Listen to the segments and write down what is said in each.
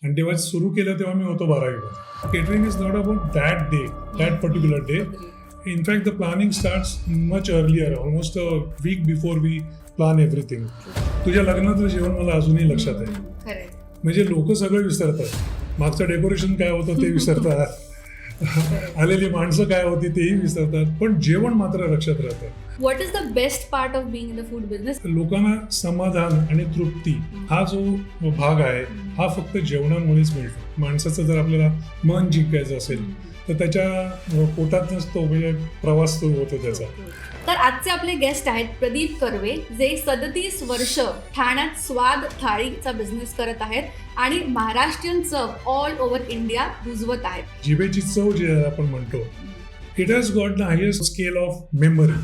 आणि तेव्हा सुरू केलं तेव्हा मी होतो 12वीमध्ये. Catering is not about that day, that particular day. In fact the planning starts much earlier, almost a week before we plan everything. तुझ्या लग्नाचं जेवण मला अजूनही लक्षात आहे. म्हणजे लोक सगळं विसरतात, मागचं डेकोरेशन काय होतं ते विसरतात, आलेली माणसं काय होती तेही विसरतात, पण जेवण मात्र लक्षात राहतं. What is the best part of being in the food business? लोकांना समाधान आणि तृप्ती हा जो भाग आहे हा फक्त जेवणामुळेच मिळतो. माणसाचं जर आपल्याला मन जिंकायचं असेल तर त्याच्या पोटातच तो म्हणजे प्रवास सुरू होतो त्याचा. तर आजचे आपले गेस्ट आहेत प्रदीप कर्वे, जे 37 वर्ष ठाण्यात स्वाद थाळीचा बिझनेस करत आहेत आणि महाराष्ट्रीयन चव ऑल ओव्हर इंडिया रुजवत आहेत. जिभेची चव जी आपण म्हणतो, it has got the highest scale of memory.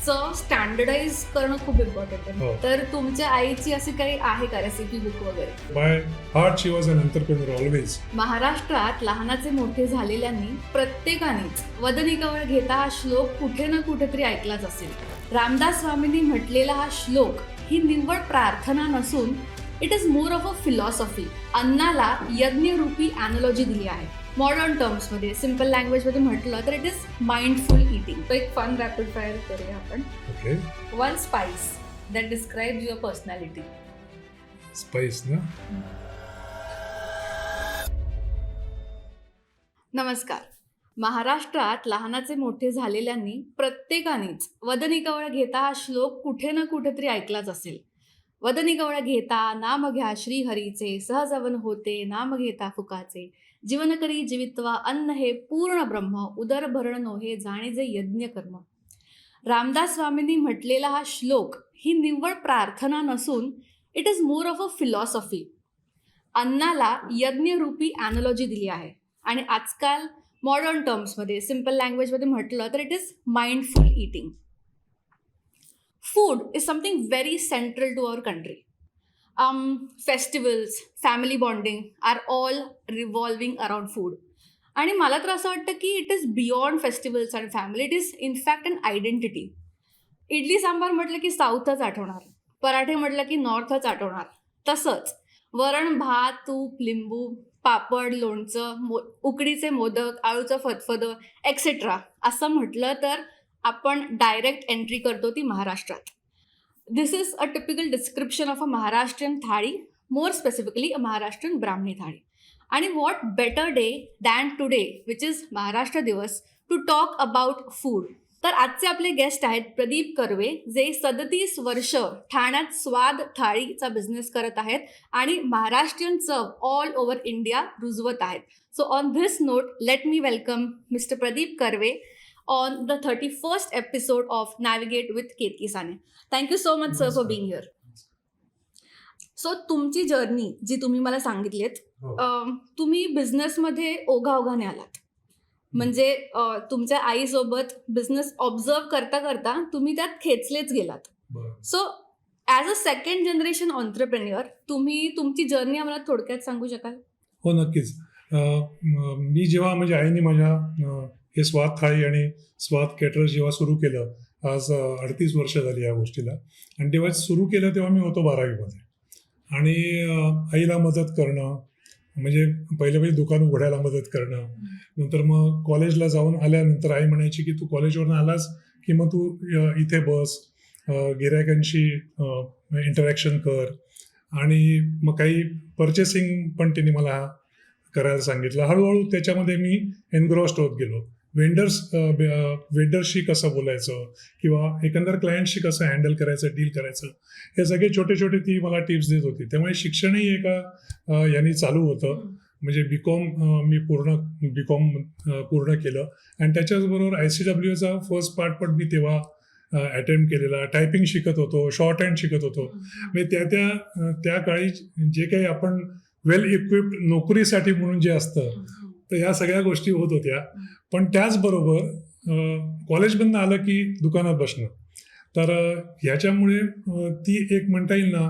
चव स्टँडर्डाइज करणं खूप इम्पॉर्टंट आहे. हो. तर तुमच्या आईची अशी काही आहे का रेसिपी बुक वगैरे? By heart she was an entrepreneur always. महाराष्ट्रात लहानाचे मोठे झालेल्यांनी प्रत्येकानेच वदनिकावर घेता हा श्लोक कुठे ना कुठेतरी ऐकलाच असेल. रामदास स्वामींनी म्हटलेला हा श्लोक ही निव्वळ प्रार्थना नसून it is more of a philosophy. अन्नाला यज्ञरूपी अॅनॉलॉजी दिली आहे. मॉडर्न टर्म्समध्ये, सिम्पल लँग्वेजमध्ये म्हटलं तर इट इज माइंडफुल इटिंग. तो एक फन रॅपिड फायर करूया आपण. Okay, one spice that describes your personality. Spice ना. नमस्कार. महाराष्ट्रात लहानाचे मोठे झालेल्यांनी प्रत्येकानेच वदनिकावळ घेता हा श्लोक कुठे ना कुठेतरी ऐकलाच असेल. वदनिकावळ घेता नाम घ्या श्रीहरीचे, सहजवन होते नाम घेता फुकाचे, जीवन करी जीवित्वा अन्न हे पूर्ण ब्रह्म, उदर भरण हे जाणे यज्ञ कर्म. रामदास स्वामींनी म्हटलेला हा श्लोक ही निव्वळ प्रार्थना नसून it is more of a philosophy. अन्नाला यज्ञरूपी अॅनॉलॉजी दिली आहे आणि आजकाल मॉडर्न टर्म्समध्ये, सिम्पल लँग्वेजमध्ये म्हटलं तर it is mindful eating. Food is something very central to our country. Festivals, family bonding are all revolving around food. आणि मला तर असं वाटतं की it is beyond festivals and family. It is in fact an identity. Idli sambar म्हटलं की साऊथच आठवणार, पराठे म्हटलं की नॉर्थच आठवणार. तसंच वरण भात, तूप, लिंबू, पापड, लोणचं, उकडीचे मोदक, आळूचं फदफदं एक्सेट्रा असं म्हटलं तर आपण डायरेक्ट एंट्री करतो ती महाराष्ट्रात. This is a typical description of a Maharashtrian thali, more specifically a Maharashtrian Brahmani thali. आणि what better day than today which is Maharashtra Diwas to talk about food. तर आजचे आपले गेस्ट आहेत प्रदीप कर्वे, जे 37 वर्ष ठाण्यात स्वाद थाळीचा बिझनेस करत आहेत आणि महाराष्ट्रीयन चव ऑल ओव्हर इंडिया रुजवत आहेत. So on this note let me welcome mister Pradeep Karve on the 31st episode of Navigate with Ketki Sane. Thank you so much, sir, for being here. So, तुमची जर्नी जी तुम्ही मला सांगितलीत, तुम्ही बिझनेसमध्ये ओघाओघाने आलात. म्हणजे तुमच्या आईसोबत बिझनेस ऑब्झर्व करता करता तुम्ही त्यात खेचलेच गेलात. So as a second generation entrepreneur तुम्ही तुमची जर्नी आम्हाला थोडक्यात सांगू शकाल? हो, नक्कीच. मी जेव्हा म्हणजे आईने माझ्या हे स्वाद थाळी आणि स्वाद केटरर्स जेव्हा सुरू केलं, आज 38 वर्ष झाली या गोष्टीला, आणि तेव्हा सुरू केलं तेव्हा मी होतो 12वीमध्ये. आणि आईला मदत करणं, म्हणजे पहिले दुकान उघडायला मदत करणं, नंतर मग कॉलेजला जाऊन आल्यानंतर आई म्हणायची की तू कॉलेजवरून आलास की मग तू इथे बस, गिऱ्हाईकांशी इंटरॅक्शन कर, आणि मग काही परचेसिंग पण त्यांनी मला करायला सांगितलं. हळूहळू त्याच्यामध्ये मी एनग्रॉस्ड होत गेलो. वेंडर्सशी कसं बोलायचं किंवा एकंदर क्लायंटशी कसं हँडल करायचं, डील करायचं, हे सगळे छोटे छोटे ती मला टिप्स देत होती. त्यामुळे शिक्षणही एका यांनी चालू होतं. म्हणजे बीकॉम मी बीकॉम पूर्ण केलं आणि त्याच्याचबरोबर ICWचा फर्स्ट पार्ट पण मी तेव्हा अटेम्प्ट केलेला. टायपिंग शिकत होतो, शॉर्ट हँड शिकत होतो. म्हणजे त्या काळी जे काही आपण वेल इक्विप्ड नोकरीसाठी म्हणून जे असतं, तर ह्या सगळ्या गोष्टी होत होत्या. पण त्याचबरोबर कॉलेजमधनं आलं की दुकानात बसणं, तर ह्याच्यामुळे ती एक म्हणता येईल ना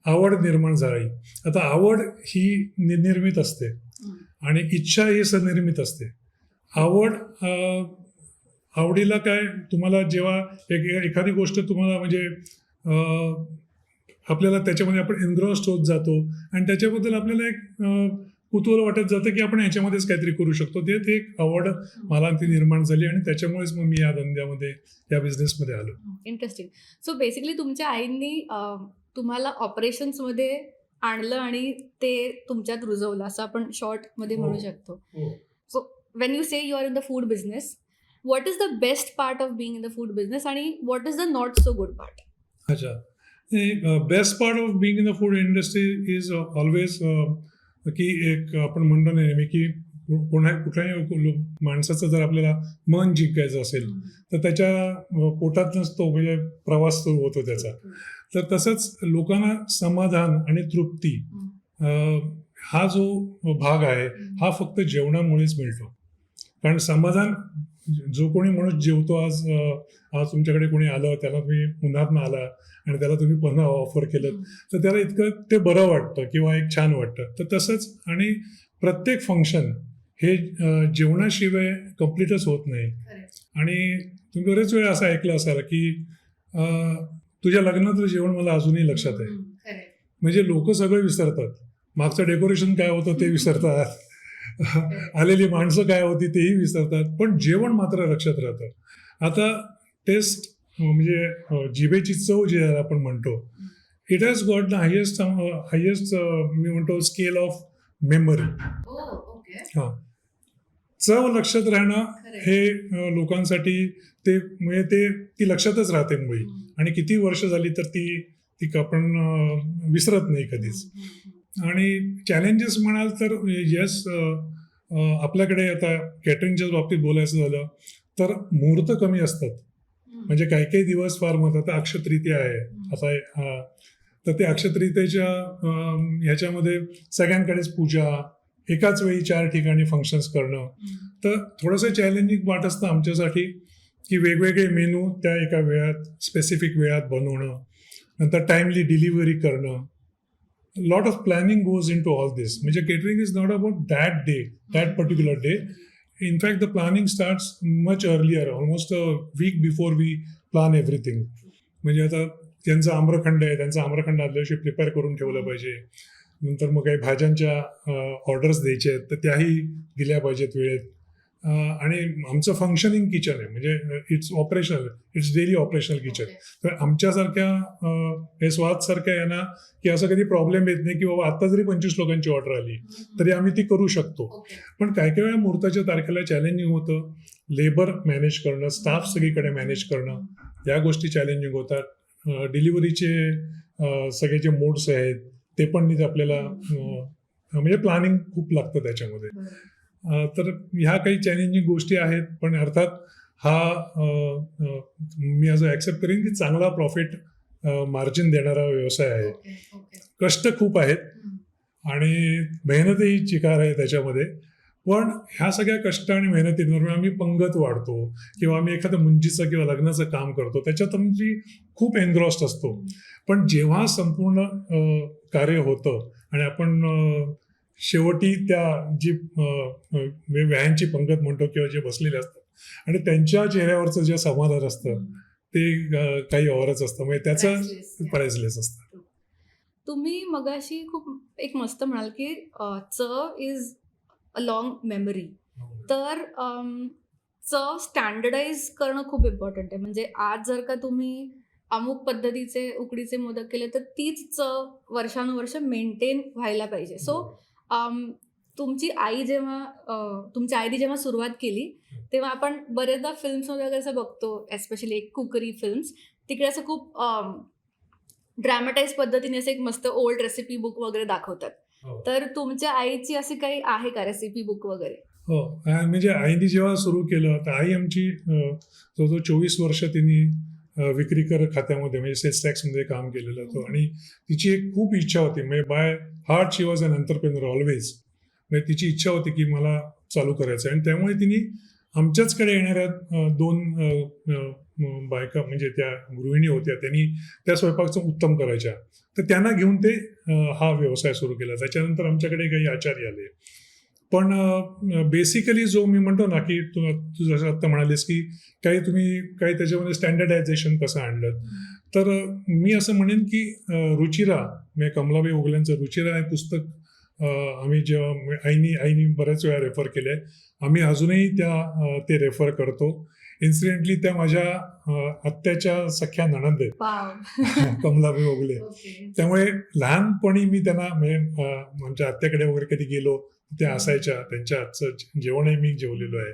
आवड निर्माण झाली. आता आवड ही निर्मित असते आणि इच्छा ही सनिर्मित असते. आवडीला काय, तुम्हाला जेव्हा एखादी गोष्ट तुम्हाला म्हणजे आपल्याला त्याच्यामध्ये आपण एनग्रॉस्ड होत जातो आणि त्याच्याबद्दल आपल्याला एक कुतूहल वाटत जातं की आपण ह्याच्यामध्येच काहीतरी करू शकतो. ते एक आवड मला ती निर्माण झाली आणि त्याच्यामुळेच मग मी या धंद्यामध्ये, या बिझनेसमध्ये आलो. इंटरेस्टिंग. सो बेसिकली तुमच्या आईंनी तुम्हाला ऑपरेशन्समध्ये आणलं आणि ते तुमच्यात रुजवलं असं आपण शॉर्टमध्ये म्हणू शकतो. So when you say you are in the food business, what is the best part of being in the food business आणि what is the not so good part? अच्छा. Best part of being in the food industry is always की एक आपण म्हणतो नेहमी की कुठल्याही माणसाचं जर आपल्याला मन जिंकायचं असेल तर त्याच्या पोटातनंच तो म्हणजे प्रवास सुरू होतो त्याचा. तर तसंच लोकांना समाधान आणि तृप्ती हा जो भाग आहे हा फक्त जेवणामुळेच मिळतो. कारण समाधान जो कोणी माणूस जेवतो, आज तुमच्याकडे कोणी आलं, त्याला तुम्ही उन्हातनं आला आणि त्याला तुम्ही पुन्हा ऑफर केलं तर त्याला इतकं ते बरं वाटतं किंवा एक छान वाटतं. तर तसंच आणि प्रत्येक फंक्शन हे जेवणाशिवाय कम्प्लीटच होत नाही. आणि तुम्ही बरेच वेळ असं ऐकलं असाल की तुझ्या लग्नातलं जेवण मला अजूनही लक्षात आहे. म्हणजे लोक सगळं विसरतात, मागचं डेकोरेशन काय होतं ते विसरतात, आलेली माणसं काय होती तेही विसरतात, पण जेवण मात्र लक्षात राहतं. आता टेस्ट म्हणजे जिभेची चव जी आहे आपण म्हणतो, it has got the highest मी म्हणतो स्केल ऑफ मेमरी. हां, चव लक्षात राहणं हे लोकांसाठी ते म्हणजे ती लक्षातच राहते मुळी आणि किती वर्ष झाली तर ती आपण विसरत नाही कधीच. आणि चॅलेंजेस म्हणाल तर येस, आपल्याकडे आता कॅटरिंगच्या बाबतीत बोलायचं झालं तर मुहूर्त कमी असतात. म्हणजे काही काही दिवस फार महत्त्वाचं. आता अक्षतृतीया आहे आता, तर ते अक्षतृतीयेच्या ह्याच्यामध्ये सगळ्यांकडेच पूजा, एकाच वेळी 4 ठिकाणी फंक्शन्स करणं, तर थोडंसं चॅलेंजिंग वाट असतं आमच्यासाठी की वेगवेगळे मेनू त्या एका वेळात स्पेसिफिक वेळात बनवणं, नंतर टाइमली डिलिव्हरी करणं. Lot of planning goes into all this. म्हणजे catering is not about that day, that particular day. In fact, the planning starts much earlier, almost a week before we plan everything. म्हणजे आता त्यांचा आम्रखंड आहे, त्यांचा आम्रखंड आदल्या दिवशी prepare करून ठेवलं पाहिजे. नंतर मग काही भाज्यांच्या ऑर्डर्स द्यायचे आहेत तर त्याही दिल्या पाहिजेत वेळेत. आणि आमचं फंक्शनिंग किचन आहे, म्हणजे it's operational, it's daily operational kitchen. तर आमच्यासारख्या हे स्वादसारख्या आहे ना की असं कधी प्रॉब्लेम येत नाही की बाबा आता जरी 25 लोकांची ऑर्डर आली तरी आम्ही ती करू शकतो. पण काही काही वेळा मुहूर्ताच्या तारखेला चॅलेंजिंग होतं. लेबर मॅनेज करणं, स्टाफ सगळीकडे मॅनेज करणं, या गोष्टी चॅलेंजिंग होतात. डिलिव्हरीचे सगळे जे मोड्स आहेत ते पण नीट आपल्याला म्हणजे प्लॅनिंग खूप लागतं त्याच्यामध्ये. तर ह्या काही चॅलेंजिंग गोष्टी आहेत, पण अर्थात हा मी असं ॲक्सेप्ट करेन की चांगला प्रॉफिट मार्जिन देणारा व्यवसाय आहे. कष्ट खूप आहेत आणि मेहनतही चिकार आहे त्याच्यामध्ये, पण ह्या सगळ्या कष्ट आणि मेहनतींवर आम्ही पंगत वाढतो किंवा आम्ही एखादं मुंजीचं किंवा लग्नाचं काम करतो त्याच्यात आमची खूप एनग्रॉस्ड असतो. पण जेव्हा संपूर्ण कार्य होतं आणि आपण शेवटी त्या जी व्यायांची पंगत म्हणतो किंवा जे बसलेले असतात आणि त्यांच्या चेहऱ्यावरचं जे समाधान असतं ते काही औरच असतं, म्हणजे त्याचं प्राइसलेस असतं. तुम्ही मगाशी खूप एक मस्त म्हणाल की चव इज अ लॉंग मेमरी. तर चव स्टँडर्डाइज करणं खूप इम्पॉर्टंट आहे. म्हणजे आज जर का तुम्ही अमुक पद्धतीचे उकडीचे मोदक केले तर तीच चव वर्षानुवर्ष मेंटेन व्हायला पाहिजे. सो तुमच्या आईने जेव्हा सुरुवात केली तेव्हा आपण बरेचदा फिल्म्समध्ये वगैरे असं बघतो, एस्पेशली एक कुकरी फिल्म्स, तिकडे असं खूप ड्रॅमटाईज पद्धतीने असं एक मस्त ओल्ड रेसिपी बुक वगैरे दाखवतात. तर तुमच्या आईची अशी काही आहे का रेसिपी बुक वगैरे? हो, म्हणजे आईने जेव्हा सुरू केलं तर आई आमची जवळजवळ 24 वर्ष तिने विक्री कर खात्यामध्ये म्हणजे सेल्स टॅक्समध्ये काम केलेलं होतं आणि तिची एक खूप इच्छा होती. म्हणजे by heart she was an entrepreneur always. म्हणजे तिची इच्छा होती की मला चालू करायचं आणि त्यामुळे तिने आमच्याचकडे येणाऱ्या 2 बायका म्हणजे त्या गृहिणी होत्या, त्यांनी त्या स्वयंपाकचं उत्तम करायच्या, तर त्यांना घेऊन ते हा व्यवसाय सुरू केला. त्याच्यानंतर आमच्याकडे काही आचार्य आले. पण बेसिकली जो मी म्हणतो ना की तू जसं आत्ता म्हणालीस की काही त्याच्यामध्ये स्टँडर्डायझेशन कसं आणलं, तर मी असं म्हणेन की रुचिरा म्हणजे कमलाबाई ओगल्यांचं रुचिरा हे पुस्तक आम्ही जेव्हा आईनी बऱ्याच वेळा रेफर केले, आम्ही अजूनही ते रेफर करतो. इन्सिडेंटली त्या माझ्या आत्याच्या सख्या नणंद आहेत, वाव. कमलाबाई ओगले. ओके. त्यामुळे लहानपणी मी त्यांना म्हणजे आमच्या आत्याकडे वगैरे कधी गेलो त्या असायच्या, त्यांच्या हातचं जेवणही मी जेवलेलो आहे.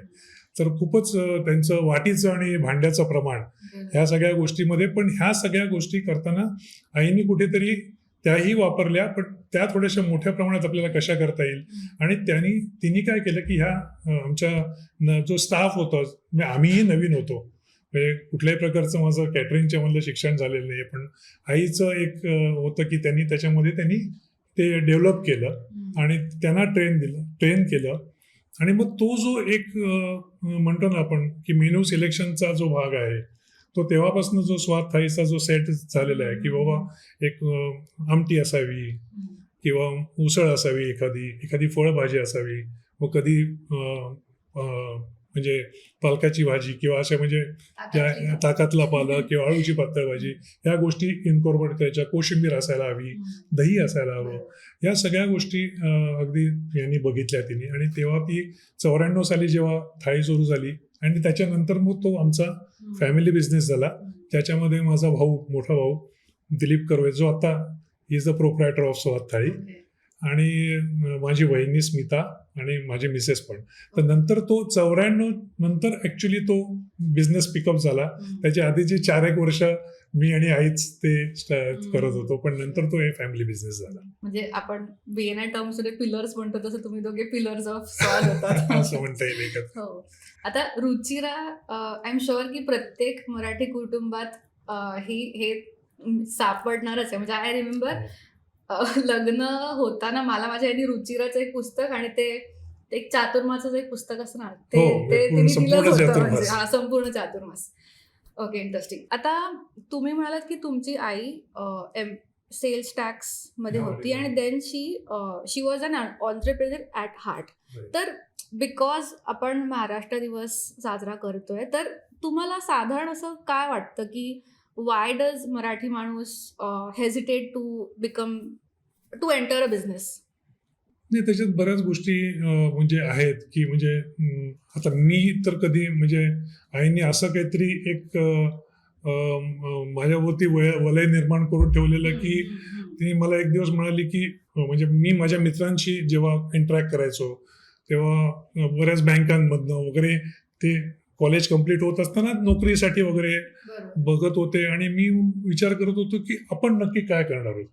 तर खूपच त्यांचं वाटीचं आणि भांड्याचं प्रमाण ह्या सगळ्या गोष्टीमध्ये, पण ह्या सगळ्या गोष्टी करताना आईनी कुठेतरी त्याही वापरल्या, पण त्या थोड्याशा मोठ्या प्रमाणात आपल्याला कशा करता येईल. आणि तिने काय केलं की ह्या आमच्या जो स्टाफ होता, म्हणजे आम्हीही नवीन होतो, म्हणजे कुठल्याही प्रकारचं माझं कॅटरिंगच्या मधलं शिक्षण झालेलं नाही, पण आईचं एक होतं की त्यांनी ते डेव्हलप केलं आणि त्यांना ट्रेन केलं. आणि मग तो जो एक म्हणतो ना आपण की मेनू सिलेक्शनचा जो भाग आहे, तो तेव्हापासून जो स्वाद थाळीचा जो सेट झालेला आहे की बाबा एक आमटी असावी किंवा उसळ असावी, एखादी फळभाजी असावी, व कधी म्हणजे पालकाची भाजी किंवा अशा म्हणजे ज्या ताकातला पालक किंवा अळूची पातळ भाजी, ह्या गोष्टी इन्कॉर्पोरेट करायच्या. कोशिंबीर असायला हवी, दही असायला हवं. या सगळ्या गोष्टी अगदी यांनी बघितल्या तिने. आणि तेव्हा ती 94 साली जेव्हा थाळी सुरू झाली आणि त्याच्यानंतर मग तो आमचा फॅमिली बिझनेस झाला. त्याच्यामध्ये माझा मोठा भाऊ दिलीप कर्वे, जो आता इज द प्रोप्रायटर ऑफ स्वाद थाळी, आणि माझी वहिनी स्मिता आणि माझी मिसेस पण. तर नंतर तो 94 नंतर ऍक्च्युली तो बिझनेस पिकअप झाला. त्याच्या आधीची 4-1 वर्ष मी आणि आईच ते करत होतो, पण नंतर तो हे फॅमिली बिझनेस झाला. म्हणजे आपण बीएनआय टर्म्स मध्ये पिलर्स म्हणतो, तसं तुम्ही दोघे पिलर्स ऑफ स्वाद होतात. असं म्हणता येईल. हो. आता रुचिरा, आय एम शुअर की प्रत्येक मराठी कुटुंबात हे सापडणारच आहे. म्हणजे आय रिमेंबर लग्न होताना मला माझ्या आईने रुचिराचं एक पुस्तक आणि ते एक चातुर्माचं एक पुस्तक असणार ते तिने दिलं होतं. म्हणजे हा संपूर्ण चातुर्मास. Okay, interesting. आता तुम्ही म्हणालात की तुमची आई सेल्स टॅक्स मध्ये होती आणि then she was an entrepreneur at heart. तर बिकॉज आपण महाराष्ट्र दिवस साजरा करतोय, तर तुम्हाला साधारण असं काय वाटतं की Y does Marathi manus hesitate to enter a business? नाही, त्याच्यात बऱ्याच गोष्टी म्हणजे आहेत की म्हणजे आता मी तर कधी म्हणजे आईने असं काहीतरी एक माझ्यावरती वलय निर्माण करून ठेवलेलं की तिने मला एक दिवस म्हणाली की म्हणजे मी माझ्या मित्रांशी जेव्हा इंटरॅक्ट करायचो तेव्हा बऱ्याच बँकांमधनं वगैरे ते कॉलेज कम्प्लीट होत असताना नोकरीसाठी वगैरे बघत होते आणि मी विचार करत होतो की आपण नक्की काय करणार आहोत.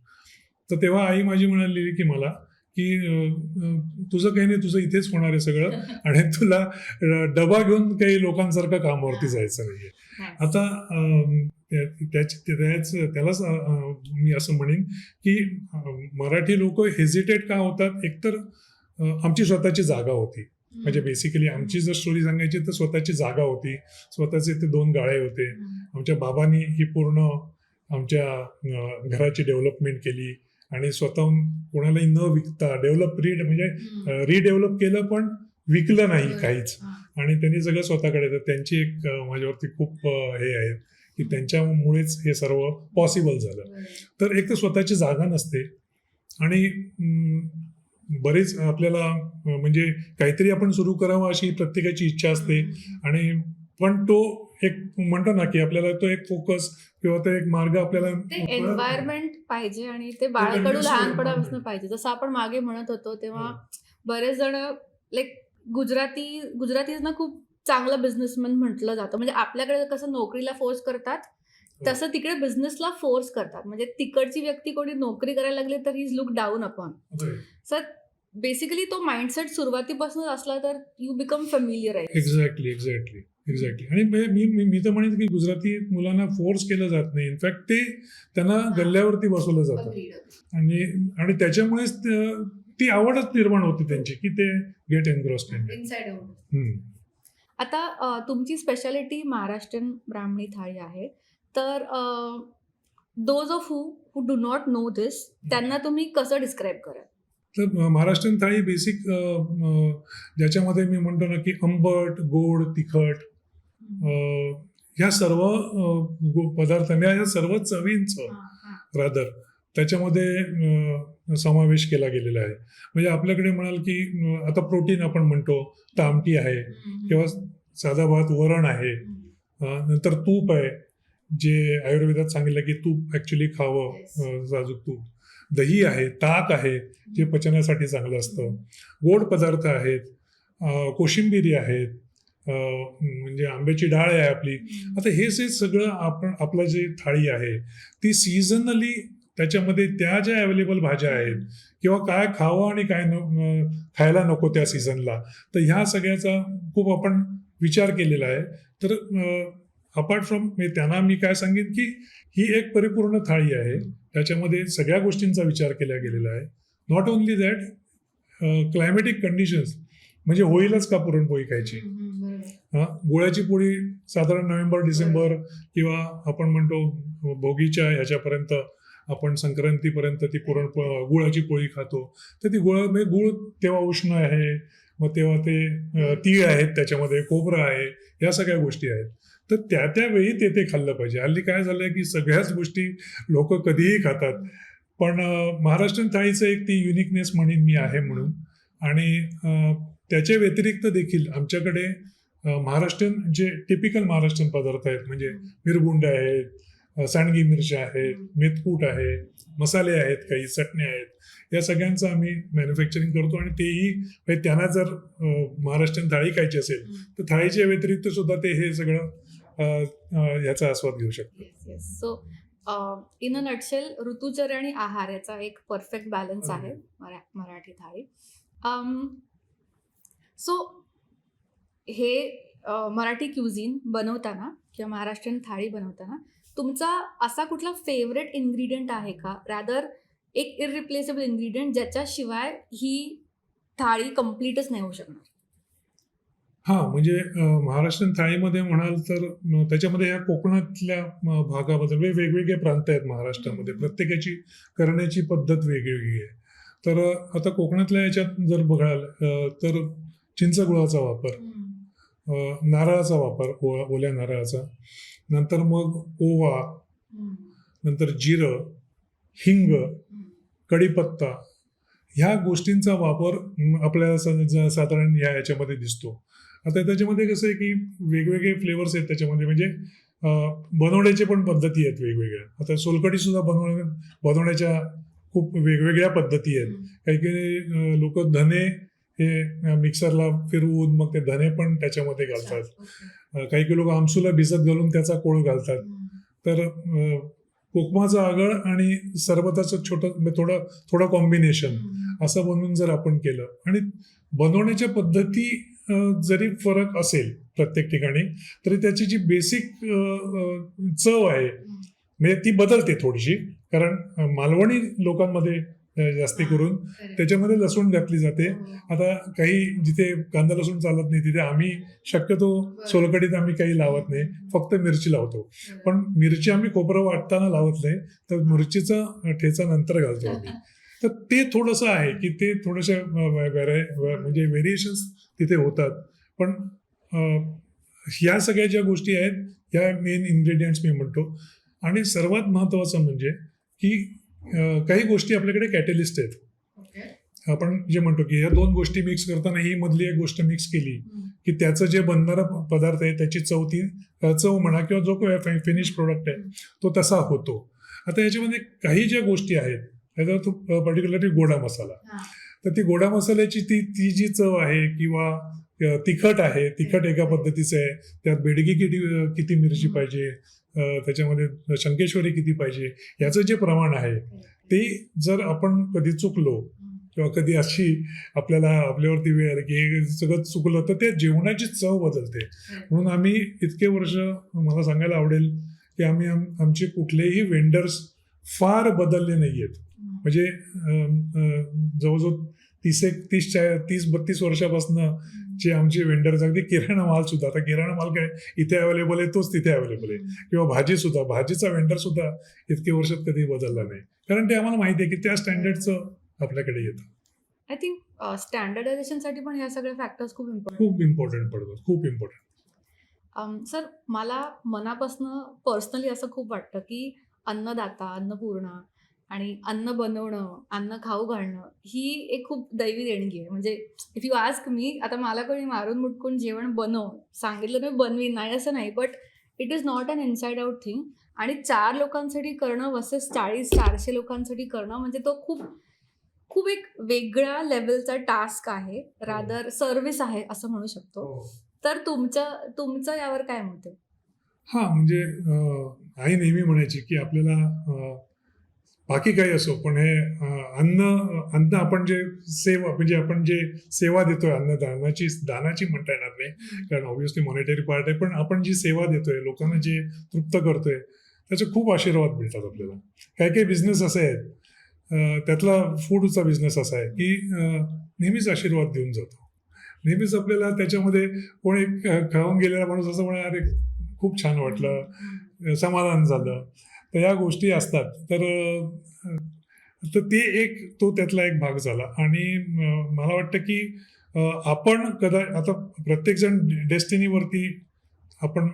तर तेव्हा आई माझी म्हणाली की मला की तुझं काही नाही, तुझं इथेच होणार आहे सगळं आणि तुला डबा घेऊन काही लोकांसारखं कामावरती जायचं नाहीये. आता त्यालाच मी असं म्हणेन की मराठी लोक हेजिटेट का होतात. एकतर आमची स्वतःची जागा होती, म्हणजे बेसिकली आमची जर स्टोरी सांगायची तर स्वतःची जागा होती, स्वतःचे ते 2 गाळे होते. आमच्या बाबांनी ही पूर्ण आमच्या घराची डेव्हलपमेंट केली आणि स्वतःहून कोणालाही न विकता रिडेव्हलप केलं, पण विकलं नाही काहीच. आणि त्यांनी सगळं स्वतःकडे, तर त्यांची एक माझ्यावरती खूप हे आहे की त्यांच्यामुळेच हे सर्व पॉसिबल झालं. तर एक तर स्वतःची जागा नसते आणि बरेच आपल्याला म्हणजे काहीतरी आपण सुरू करावं अशी प्रत्येकाची इच्छा असते, आणि पण तो एक म्हणतो ना की आपल्याला तो एक फोकस किंवा तो एक मार्ग आपल्याला एन्व्हायरमेंट पाहिजे आणि ते बाळकडू लहानपणापासून पाहिजे. जसं आपण मागे म्हणत होतो तेव्हा बरेच जण लाईक गुजरातीजना खूप चांगलं बिझनेसमॅन म्हटलं जातं. म्हणजे आपल्याकडे कसं नोकरीला फोर्स करतात तसं तिकडे बिझनेसला फोर्स करतात. म्हणजे तिकडची व्यक्ती कोणी नोकरी करायला लागली तर he is look down upon. Sir basically तो माइंडसेट सुरुवातीपासून असला तर यू बिकम फेमिलियर आहे. एक्झॅक्टली. आणि मी तर म्हणेन की गुजराती मुलांना फोर्स केलं जात नाही. इनफॅक्ट ते त्यांना गल्ल्यावरती बसवलं जातं आणि त्याच्यामुळेच ती आवडच निर्माण होती त्यांची की ते गेट एनग्रॉस्ड इनसाइड आउट. आता तुमची स्पेशालिटी महाराष्ट्रीयन ब्राह्मणी थाळी आहे. तर those of who do not know this, त्यांना तुम्ही कसं डिस्क्राईब कराल? तर महाराष्ट्रीयन थाळी बेसिक ज्याच्यामध्ये मी म्हणतो ना की आंबट, गोड, तिखट ह्या सर्व पदार्थ, या सर्व चवींचं रादर त्याच्यामध्ये समावेश केला गेलेला आहे. म्हणजे आपल्याकडे म्हणाल की आता प्रोटीन आपण म्हणतो तर आमटी आहे किंवा साधा भात वरण आहे, नंतर तूप आहे, जे आयुर्वेदात सांगितलं की तूप ॲक्च्युली खावं, साजूक तूप. दही आहे, ताक आहे जे पचनासाठी चांगलं असतं, गोड पदार्थ आहेत, कोशिंबिरी आहेत, म्हणजे आंब्याची डाळ आहे आपली. आता हे जे सगळं आपलं जे थाळी आहे ती सीझनली त्याच्यामध्ये त्या ज्या अवेलेबल भाज्या आहेत किंवा काय खावं आणि काय खायला नको त्या सीझनला, तर ह्या सगळ्याचा खूप आपण विचार केलेला आहे. तर अपार्ट फ्रॉम त्यांना मी काय सांगेन की ही एक परिपूर्ण थाळी आहे, त्याच्यामध्ये सगळ्या गोष्टींचा विचार केला गेलेला आहे. Not only that, climatic conditions म्हणजे होईलच का पुरणपोळी खायची. गुळाची पोळी साधारण नोव्हेंबर डिसेंबर किंवा आपण म्हणतो भोगीच्या ह्याच्यापर्यंत आपण संक्रांतीपर्यंत ती गुळाची पोळी खातो. तर ती म्हणजे गुळ तेव्हा उष्ण आहे, मग तेव्हा ते तीळ आहेत, त्याच्यामध्ये खोबरं आहे, या सगळ्या गोष्टी आहेत. तर त्या वेळी ते खाल्लं पाहिजे. हल्ली काय झालंय की सगळ्याच गोष्टी लोक कधीही खातात, पण महाराष्ट्रीयन थाळीचं एक ती युनिकनेस म्हणेन मी आहे म्हणून. आणि त्याच्या व्यतिरिक्त देखील आमच्याकडे महाराष्ट्रीयन जे टिपिकल महाराष्ट्रीयन पदार्थ आहेत, म्हणजे मिरगुंड आहेत, सांडगी मिरच्या आहेत, मेथकूट आहे, मसाले आहेत, काही चटण्या आहेत, या सगळ्यांचं आम्ही मॅन्युफॅक्चरिंग करतो. आणि तेही म्हणजे त्यांना जर महाराष्ट्रीयन थाळी खायची असेल तर थाळीच्या व्यतिरिक्त सुद्धा ते हे सगळं याचा आस्वाद घेऊ शकतात. सो इन अ नटशेल ऋतुचर्या आणि आहार याचा एक परफेक्ट बॅलन्स आहे मराठी थाळी. सो हे मराठी क्युझिन बनवताना किंवा महाराष्ट्रीयन थाळी बनवताना तुमचा असा कुठला फेवरेट इन्ग्रेडियंट आहे का, रॅदर एक इररिप्लेसेबल इन्ग्रेडियंट ज्याच्याशिवाय ही थाळी कम्प्लीटच नाही होऊ शकणार? म्हणजे महाराष्ट्रीयन थाळीमध्ये म्हणाल तर त्याच्यामध्ये या कोकणातल्या भागाबद्दल वेगवेगळे प्रांत आहेत महाराष्ट्रामध्ये, प्रत्येकाची करण्याची पद्धत वेगवेगळी आहे. तर आता कोकणातल्या याच्यात जर बघाल तर चिंचगुळाचा वापर, नारळाचा वापर, ओल्या नारळाचा, नंतर मग ओवा, नंतर जिरं, हिंग, कढीपत्ता, ह्या गोष्टींचा वापर आपल्याला साधारण याच्यामध्ये दिसतो. आता त्याच्यामध्ये कसं आहे की वेगवेगळे फ्लेवर्स आहेत त्याच्यामध्ये, म्हणजे बनवण्याचे पण पद्धती आहेत वेगवेगळ्या. आता सोलकढी सुद्धा बनवण्याच्या खूप वेगवेगळ्या पद्धती आहेत. काही काही लोक धने हे मिक्सरला फिरवून मग ते धने पण त्याच्यामध्ये घालतात. काही काही लोक आमसूला भिजत घालून त्याचा कोळ घालतात. तर कोकमाचं आगळ आणि सरबताचं छोटं थोडं कॉम्बिनेशन असं बनवून जर आपण केलं, आणि बनवण्याच्या पद्धती जरी फरक असेल प्रत्येक ठिकाणी, तरी त्याची जी बेसिक चव आहे म्हणजे ती बदलते थोडीशी. कारण मालवणी लोकांमध्ये जास्ती करून त्याच्यामध्ये लसूण घातली जाते. आता काही जिथे कांदा लसूण चालत नाही तिथे आम्ही शक्यतो सोलकडीत आम्ही काही लावत नाही, फक्त मिरची लावतो. पण मिरची आम्ही खोबरं वाटताना लावत नाही, तर मिरचीचा ठेचा नंतर घालतो आम्ही. तर ते थोडंसं आहे की ते थोडेसे म्हणजे व्हेरिएशन्स तिथे होतात. पण ह्या सगळ्या ज्या गोष्टी आहेत ह्या मेन इन्ग्रेडियंट्स मी म्हणतो. आणि सर्वात महत्त्वाचं म्हणजे की काही गोष्टी आपल्याकडे कॅटलिस्ट आहेत. आपण जे म्हणतो की या दोन गोष्टी मिक्स करताना ही मधली एक गोष्ट मिक्स केली की त्याचं जे बनणारा पदार्थ आहे त्याची चव म्हणा किंवा जो काही फिनिश प्रोडक्ट आहे तो तसा होतो. आता याच्यामध्ये काही ज्या गोष्टी आहेत त्याचा तो पर्टिक्युलरली गोडा मसाला, तर ती गोडा मसाल्याची ती जी चव आहे किंवा तिखट आहे, तिखट एका पद्धतीचं आहे, त्यात बेडगी किती मिरची पाहिजे, त्याच्यामध्ये शंकेश्वरी किती पाहिजे, याचं जे प्रमाण आहे ते जर आपण कधी चुकलो किंवा कधी अशी आपल्यावरती वेळ आली की हे सगळं चुकलं तर ते जेवणाची चव बदलते. म्हणून आम्ही इतके वर्ष, मला सांगायला आवडेल की आम्ही आमचे कुठलेही वेंडर्स फार बदलले नाही आहेत. म्हणजे जवळजवळ 30-32 वर्षापासून जे आमचे वेंडर्स, अगदी किराणा माल सुद्धा, आता किराणा माल काय इथे अवेलेबल आहे तोच तिथे अवेलेबल आहे, किंवा भाजीचा वेंडर सुद्धा इतके वर्षात कधी बदलला नाही, कारण ते आम्हाला माहिती आहे की त्या स्टँडर्डचं आपल्याकडे येतं. आय थिंक स्टँडर्डायझेशनसाठी पण ह्या सगळे फॅक्टर्स खूप इम्पॉर्टंट पडतात, खूप इम्पॉर्टंट. सर, मला मनापासून पर्सनली असं खूप वाटतं की अन्नदाता, अन्नपूर्णा आणि अन्न बनवणं, अन्न खाऊ घालणं ही एक खूप दैवी देणगी आहे. म्हणजे इफ यू आस्क मी, आता मला कोणी मारून मुटकून जेवण बनव, सांगितलं मी बनवीन, नाही असं नाही. But it is not an inside out thing. आणि 4 लोकांसाठी करणं वर्सेस 40-400 लोकांसाठी करणं म्हणजे तो खूप खूप एक वेगळ्या लेव्हलचा टास्क आहे. रादर सर्व्हिस आहे असं म्हणू शकतो. तर तुमचं यावर काय मत आहे? हां, म्हणजे आई नेहमी म्हणायची, की आपल्याला बाकी काही असो, पण हे अन्न आपण जे सेवा म्हणजे आपण जे सेवा देतोय दानाची म्हणता येणार नाही, कारण ऑब्व्हियसली मॉनिटरी पार्ट आहे, पण आपण जी सेवा देतोय, लोकांना जे तृप्त करतोय, त्याचे खूप आशीर्वाद मिळतात आपल्याला. काही काही बिझनेस असे आहेत, त्यातला फूडचा बिझनेस असा आहे, की नेहमीच आशीर्वाद देऊन जातो. नेहमीच आपल्याला त्याच्यामध्ये कोणी खाऊन गेलेला माणूस असं म्हणा, "अरे, खूप छान वाटलं, समाधान झालं." तर या गोष्टी असतात. तर ते एक तो त्यातला एक भाग झाला. आणि मला वाटतं की आपण आता प्रत्येकजण डेस्टिनीवरती आपण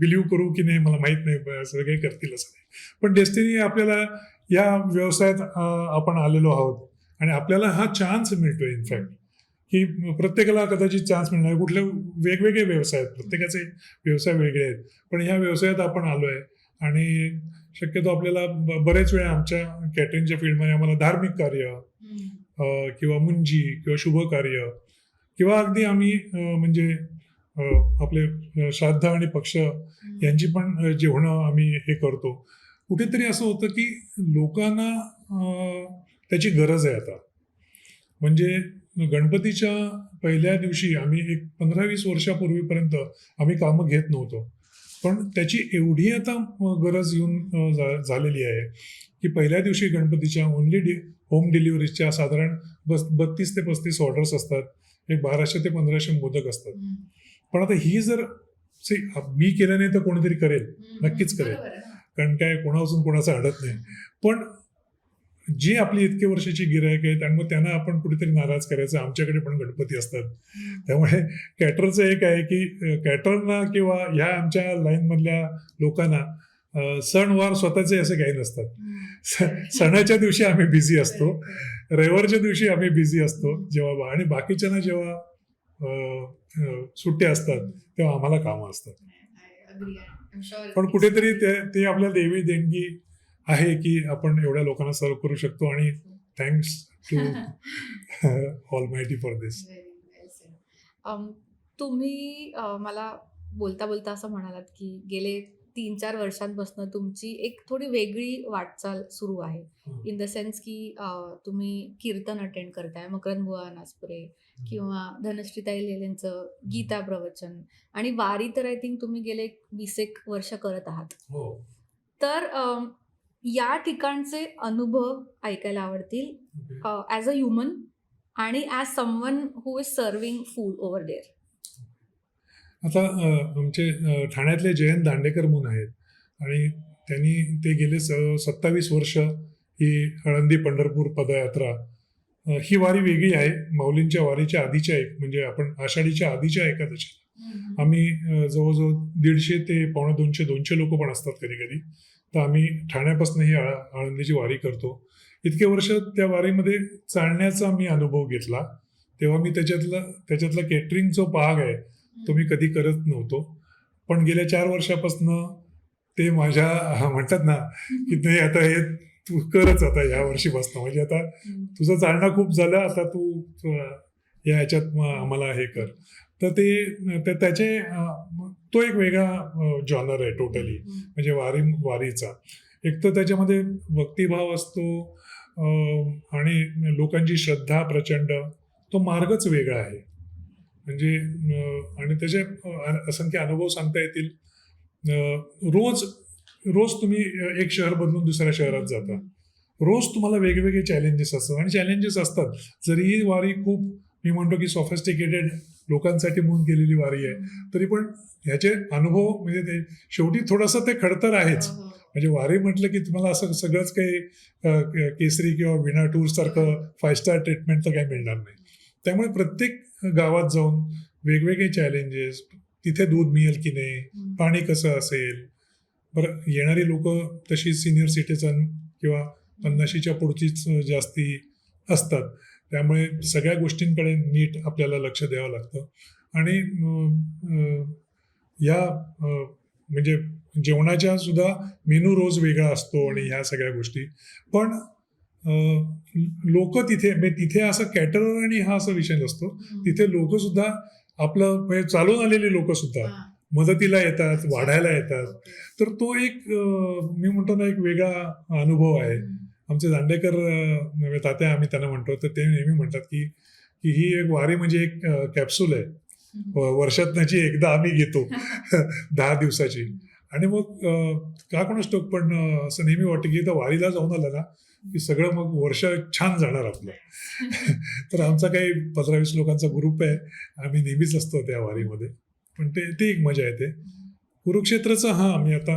बिलीव्ह करू की नाही मला माहीत नाही, सगळे करतील असं नाही. पण डेस्टिनी आपल्याला या व्यवसायात आपण आलेलो आहोत आणि आपल्याला हा चान्स मिळतोय इनफॅक्ट, की प्रत्येकाला कदाचित चान्स मिळणार. कुठले वेगवेगळे व्यवसाय आहेत, प्रत्येकाचे व्यवसाय वेगळे आहेत, पण ह्या व्यवसायात आपण आलोय. आणि शक्यतो आपल्याला बरेच वेळा आमच्या कॅटरिंगच्या फील्डमध्ये आम्हाला धार्मिक कार्य किंवा मुंजी किंवा शुभ कार्य किंवा अगदी आम्ही म्हणजे आपले श्राद्ध आणि पक्ष यांची पण जेवणं आम्ही हे करतो. कुठेतरी असं होतं की लोकांना त्याची गरज आहे आता. म्हणजे गणपतीच्या पहिल्या दिवशी आम्ही एक 15-20 वर्षापूर्वीपर्यंत आम्ही कामं घेत नव्हतो, पण त्याची एवढी आता गरज येऊन झालेली आहे की पहिल्या दिवशी गणपतीच्या ओनली होम डिलिव्हरीच्या साधारण 32 ते 35 ऑर्डर्स असतात. एक 1200 ते 1500 मोदक असतात. पण आता ही जर मी केलं नाही तर कोणीतरी करेल, नक्कीच करेल, कारण काय कोणापासून कोणाचं अडत नाही. पण जी आपली इतके वर्षाची गिरायक आहेत आणि मग त्यांना आपण कुठेतरी नाराज करायचं. आमच्याकडे पण गणपती असतात. त्यामुळे कॅटरचं एक आहे की कॅटरना किंवा ह्या आमच्या लाईनमधल्या लोकांना सणवार स्वतःचे असे काही नसतात. सणाच्या दिवशी आम्ही बिझी असतो, रविवारच्या दिवशी आम्ही बिझी असतो जेव्हा, आणि बाकीच्यांना जेव्हा सुट्ट्या असतात तेव्हा आम्हाला कामं असतात. पण कुठेतरी ते आपल्या देवी देणगी आहे की आपण एवढ्या लोकांना सर्व करू शकतो. आणि थँक्स टू ऑलमायटी फॉर दिस. तुम्ही मला बोलता बोलता असं म्हणालात की गेले 3-4 वर्षांपासून तुमची एक थोडी वेगळी वाटचाल सुरू आहे. इन द सेन्स की तुम्ही कीर्तन अटेंड करताय, मकरंद नाचपुरे किंवा धनश्रीताई लेलेंचं गीता प्रवचन, आणि वारी तर आय थिंक तुम्ही गेले 20 वर्ष करत आहात. हो. तर या ठिकाणचे अनुभव ऐकायला आवडतील ॲज अ ह्युमन आणि as someone who is serving food over there. आता आमचे ठाण्यातले जयंत दांडेकर म्हणून आहेत, आणि त्यांनी ते गेले 27 वर्ष ही आळंदी पंढरपूर पदयात्रा, ही वारी वेगळी आहे. माऊलींच्या वारीच्या आधीच्या एक म्हणजे आपण आषाढीच्या आधीच्या एकादशी आम्ही जवळजवळ 150 ते 250 लोक पण असतात कधी कधी. तर आम्ही ठाण्यापासून ही आळंदीची वारी करतो. इतके वर्ष त्या वारीमध्ये चालण्याचा मी अनुभव घेतला, तेव्हा मी त्याच्यातला केटरिंग जो भाग आहे तो मी कधी करत नव्हतो. पण गेल्या 4 वर्षापासून ते माझ्या म्हणतात ना की ते आता हे तू करच आता या वर्षीपासून, म्हणजे आता तुझं चालणं खूप झालं, आता तू या ह्याच्यात आम्हाला हे कर. तर ते त्याचे तो एक वेगळा जॉनर आहे टोटली, म्हणजे वारीचा. एक तर त्याच्यामध्ये भक्तिभाव असतो आणि लोकांची श्रद्धा प्रचंड, तो मार्गच वेगळा आहे. म्हणजे आणि त्याचे असंख्य अनुभव सांगता येतील. रोज तुम्ही एक शहर बदलून दुसऱ्या शहरात जाता, रोज तुम्हाला वेगवेगळे चॅलेंजेस असतात, आणि चॅलेंजेस असतात. जरी ही वारी खूप मी म्हणतो की सॉफिस्टिकेटेड लोकांसाठी म्हणून केलेली वारी आहे, तरी पण ह्याचे अनुभव म्हणजे ते शेवटी थोडंसं ते खडतर आहेच. म्हणजे वारी म्हटलं की तुम्हाला असं सगळंच काही केसरी किंवा विना टूर सारखं 5 स्टार ट्रीटमेंट तर काही मिळणार नाही. त्यामुळे प्रत्येक गावात जाऊन वेगवेगळे चॅलेंजेस, तिथे दूध मिळेल की नाही, पाणी कसं असेल, बरं येणारी लोक तशी सिनियर सिटीजन किंवा 50च्या पुढचीच जास्ती असतात. त्यामुळे सगळ्या गोष्टींकडे नीट आपल्याला लक्ष द्यावं लागतं. आणि या म्हणजे जेवणाच्या सुद्धा मेनू रोज वेगळा असतो आणि ह्या सगळ्या गोष्टी. पण लोक तिथे असं कॅटरर आणि हा असा विषय नसतो. तिथे लोक सुद्धा आपलं म्हणजे चालून आलेले लोक सुद्धा मदतीला येतात, वाढायला येतात. तर तो एक मी म्हणतो ना, एक वेगळा अनुभव आहे. आमचे दांडेकर तात्या आम्ही त्यांना म्हणतो, तर ते नेहमी म्हणतात की ही एक वारी म्हणजे एक कॅप्सूल आहे. वर्षातनाची एकदा आम्ही घेतो 10 दिवसाची. आणि मग का कोणास ठाऊक, पण असं नेहमी वाटतं की इथं वारीला जाऊन आलं ना की सगळं मग वर्ष छान जाणार आपलं. तर आमचा काही 15-20 लोकांचा ग्रुप आहे, आम्ही नेहमीच असतो त्या वारीमध्ये. पण ते एक मजा येते. कुरुक्षेत्राचं मी आता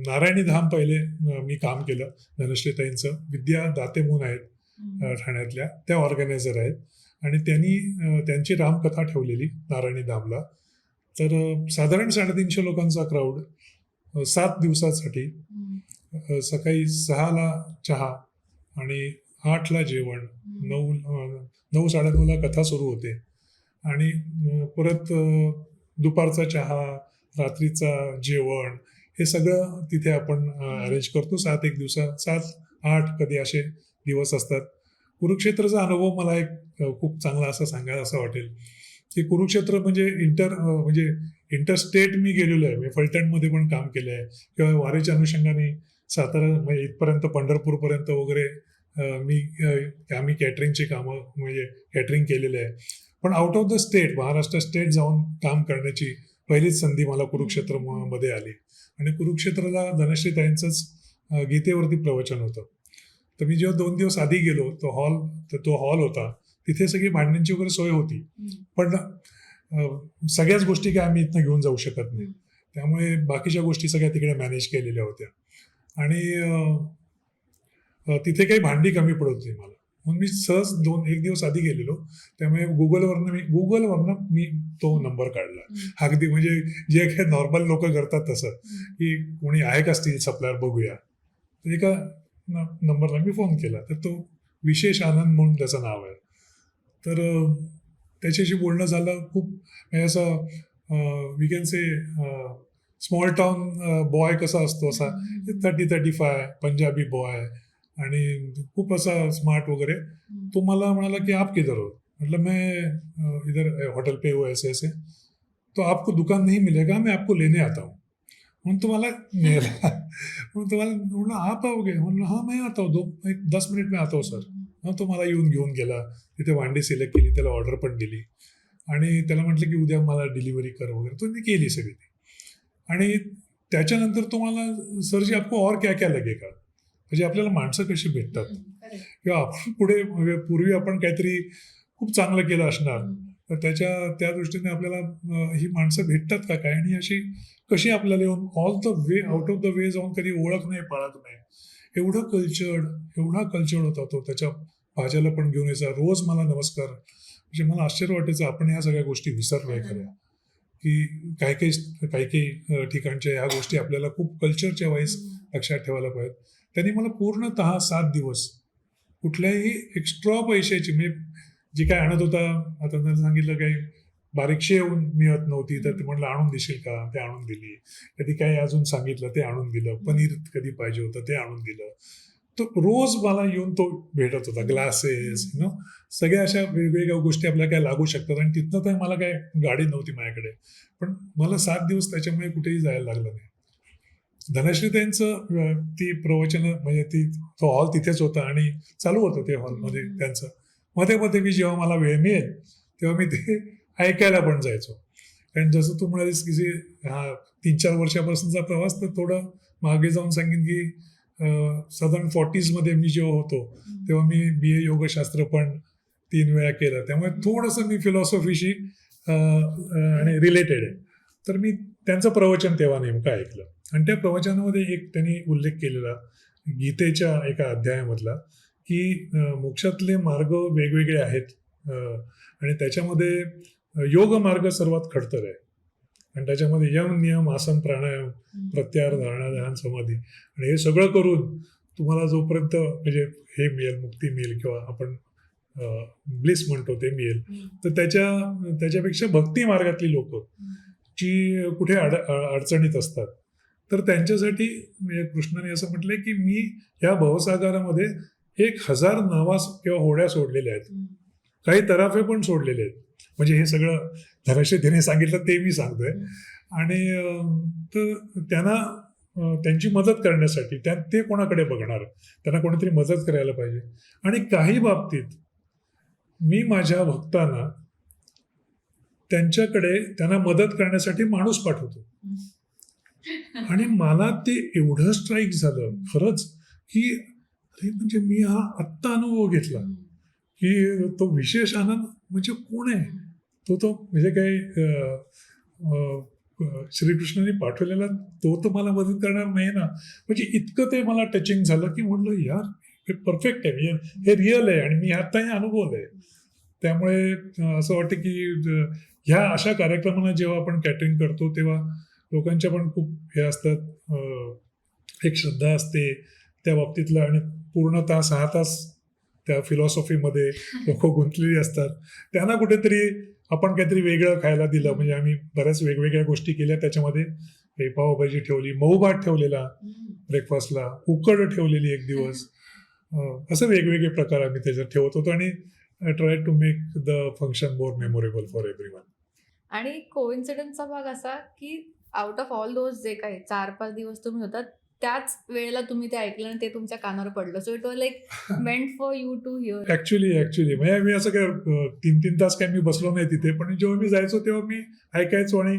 नारायणी धाम पहिले मी काम केलं धनश्रीताईंचं. विद्या दाते म्हणून आहेत ठाण्यातल्या, त्या ऑर्गनायझर आहेत. आणि त्यांची रामकथा ठेवलेली नारायणी धामला. तर साधारण 350 लोकांचा क्राऊड 7 दिवसासाठी. सकाळी 6ला चहा आणि 8ला जेवण, 9-9:30ला कथा सुरू होते. आणि परत दुपारचा चहा, रात्रीचा जेवण, हे सगळं तिथे आपण अरेंज करतो. 7-8 कधी असे दिवस असतात. कुरुक्षेत्राचा अनुभव मला एक खूप चांगला असं सांगायला असं वाटेल की कुरुक्षेत्र म्हणजे इंटरस्टेट मी गेलेलो आहे. मी फलटणमध्ये पण काम केलं आहे, किंवा वारीच्या अनुषंगाने सातारा म्हणजे इथपर्यंत पंढरपूरपर्यंत वगैरे आम्ही कॅटरिंगची कामं म्हणजे कॅटरिंग केलेलं आहे. पण out of the state, Maharashtra state जाऊन काम करण्याची पहिलीच संधी मला कुरुक्षेत्रमध्ये आली. आणि कुरुक्षेत्राला धनश्रीताईंचंच गीतेवरती प्रवचन होतं. तर मी जेव्हा 2 दिवस आधी गेलो, तो हॉल होता, तिथे सगळी भांडणांची वगैरे सोय होती. पण सगळ्याच गोष्टी काय आम्ही इथनं घेऊन जाऊ शकत नाही. त्यामुळे बाकीच्या गोष्टी सगळ्या तिकडे मॅनेज केलेल्या होत्या. आणि तिथे काही भांडी कमी पडत होती मला. म्हणून मी सहज 1 दिवस आधी गेलेलो. त्यामुळे गुगलवरनं मी तो नंबर काढला. अगदी म्हणजे जे काही नॉर्मल लोक करतात तसं, की कोणी आहे का स्टील सप्लायर बघूया. तर एका नंबरला मी फोन केला. तर तो विशेष आनंद म्हणून त्याचं नाव आहे. तर त्याच्याशी बोलणं झालं. खूप म्हणजे असं we can say small town boy कसा असतो, असा 30-35 पंजाबी बॉय, आणि खूप असा स्मार्ट वगैरे. तो मला म्हणाला की आप किधर हो. मतलब मैं इधर होटल पे हूँ, ऐसे. तो आपको दुकान नहीं मिलेगा, मैं आपको लेने आता हूँ. म्हणून तुम्हाला नेला. म्हणून तुम्हाला म्हणलं आप आओगे. म्हणलं हां मैं आता हूँ, 10 मिनिट में आता हूँ सर. तो मला घेऊन गेला. तिथे भांडी सिलेक्ट केली, त्याला ऑर्डर पण दिली. आणि त्याला म्हटलं की उद्या मला डिलिव्हरी कर वगैरे. तो मी केली सगळी ती. आणि त्याच्यानंतर तुम्हाला सरजी आपको और क्या क्या लगेगा, म्हणजे आपल्याला माणसं कशी भेटतात, किंवा आपण पूर्वी आपण काहीतरी खूप चांगलं केलं असणार, तर त्या दृष्टीने आपल्याला ही माणसं भेटतात का काय, आणि अशी कशी आपल्याला येऊन आउट ऑफ द वे जाऊन कधी ओळख नाही, पाळत नाही. एवढा कल्चर्ड होता तो. त्याच्या भाज्याला पण घेऊन यायचा रोज, मला नमस्कार. म्हणजे मला आश्चर्य वाटायचं आपण ह्या सगळ्या गोष्टी विसरलोय खऱ्या, की काही ठिकाणच्या ह्या गोष्टी आपल्याला खूप कल्चरच्या वाईज लक्षात ठेवायला पाहिजेत. त्यांनी मला पूर्णतः 7 दिवस कुठल्याही एक्स्ट्रा पैशाची, म्हणजे जी काय आणत होता, आता त्यांना सांगितलं काही बारीकशी येऊन मिळत नव्हती, तर ते म्हणलं आणून देशील का, ते आणून दिली. कधी काही अजून सांगितलं ते आणून दिलं. पनीर कधी पाहिजे होतं ते आणून दिलं. तो रोज मला येऊन तो भेटत होता. ग्लासेस सगळ्या अशा वेगवेगळ्या गोष्टी आपल्याला काय लागू शकतात. आणि तिथनं तर मला काय गाडी नव्हती माझ्याकडे, पण मला 7 दिवस त्याच्यामुळे कुठेही जायला लागलं नाही. धनश्रीताईंचं ती प्रवचनं म्हणजे तो हॉल तिथेच होता आणि चालू होतं ते हॉलमध्ये त्यांचं. मध्ये मी जेव्हा मला वेळ मिळेल तेव्हा मी ते ऐकायला पण जायचो. कारण जसं तू म्हणालीस की 3-4 वर्षापासूनचा प्रवास, तर थोडं मागे जाऊन सांगेन की साधारण 40s मी जेव्हा होतो तेव्हा मी BA योगशास्त्र पण 3 वेळा केलं. त्यामुळे थोडंसं मी फिलॉसॉफीशी आणि रिलेटेड आहे. तर मी त्यांचं प्रवचन तेव्हा नेमकं ऐकलं. आणि त्या प्रवचनामध्ये एक त्यांनी उल्लेख केलेला गीतेच्या एका अध्यायामधला, की मोक्षातले मार्ग वेगवेगळे आहेत, आणि त्याच्यामध्ये योग मार्ग सर्वात खडतर आहे. आणि त्याच्यामध्ये यम नियम आसन प्राणायाम प्रत्याहार धारणा ध्यान समाधी, आणि हे सगळं करून तुम्हाला जोपर्यंत म्हणजे हे मिळेल, मुक्ती मिळेल किंवा आपण ब्लिस म्हणतो ते मिळेल, तर त्याच्यापेक्षा भक्ती मार्गातली लोक जी कुठे अडचणीत असतात, तर त्यांच्यासाठी म्हणजे कृष्णाने असं म्हटलंय की मी ह्या भवसागरामध्ये 1000 नावा किंवा होड्या सोडलेल्या आहेत, काही तराफे पण सोडलेले आहेत. म्हणजे हे सगळं धनशेतीने सांगितलं ते मी सांगतोय. आणि तर त्यांना त्यांची मदत करण्यासाठी ते कोणाकडे बघणार, त्यांना कोणीतरी मदत करायला पाहिजे. आणि काही बाबतीत मी माझ्या भक्तांना त्यांना मदत करण्यासाठी माणूस पाठवतो. आणि मला ते एवढं स्ट्राईक झालं खरंच की अरे म्हणजे मी हा आत्ता अनुभव घेतला की तो विशेष आनंद म्हणजे कोण आहे तो म्हणजे काही श्रीकृष्णाने पाठवलेला तो मला मदत करणार नाही ना. म्हणजे इतकं ते मला टचिंग झालं की म्हटलं यार हे परफेक्ट आहे, हे रिअल आहे आणि मी आता हे अनुभवलंय. त्यामुळे असं वाटतं की ह्या अशा कार्यक्रमांना जेव्हा आपण कॅटरिंग करतो तेव्हा लोकांच्या पण खूप हे असतात, एक श्रद्धा असते त्या बाबतीतलं, आणि पूर्णतः 6 तास त्या फिलॉसॉफीमध्ये लोक गुंतलेली असतात. त्यांना कुठेतरी आपण काहीतरी वेगळं खायला दिलं. म्हणजे आम्ही बऱ्याच वेगवेगळ्या गोष्टी केल्या त्याच्यामध्ये. काही पावभाजी ठेवली, मऊ भात ठेवलेला ब्रेकफास्टला, उकड ठेवलेली एक दिवस, असं वेगवेगळे प्रकार आम्ही त्याच्यात ठेवत होतो आणि try to make the function more memorable for everyone. आणि कोइन्सिडन्सचा भाग असा की आउट ऑफ ऑल दोज जे काही 4-5 दिवस तुम्ही होतात त्याच वेळेला तुम्ही ते ऐकलं आणि ते तुमच्या कानावर पडलं. So it was like meant for you to hear. Actually म्हणजे मी असं काय 3-3 तास काय मी बसलो नाही तिथे, पण जेव्हा मी जायचो तेव्हा मी ऐकायचो आणि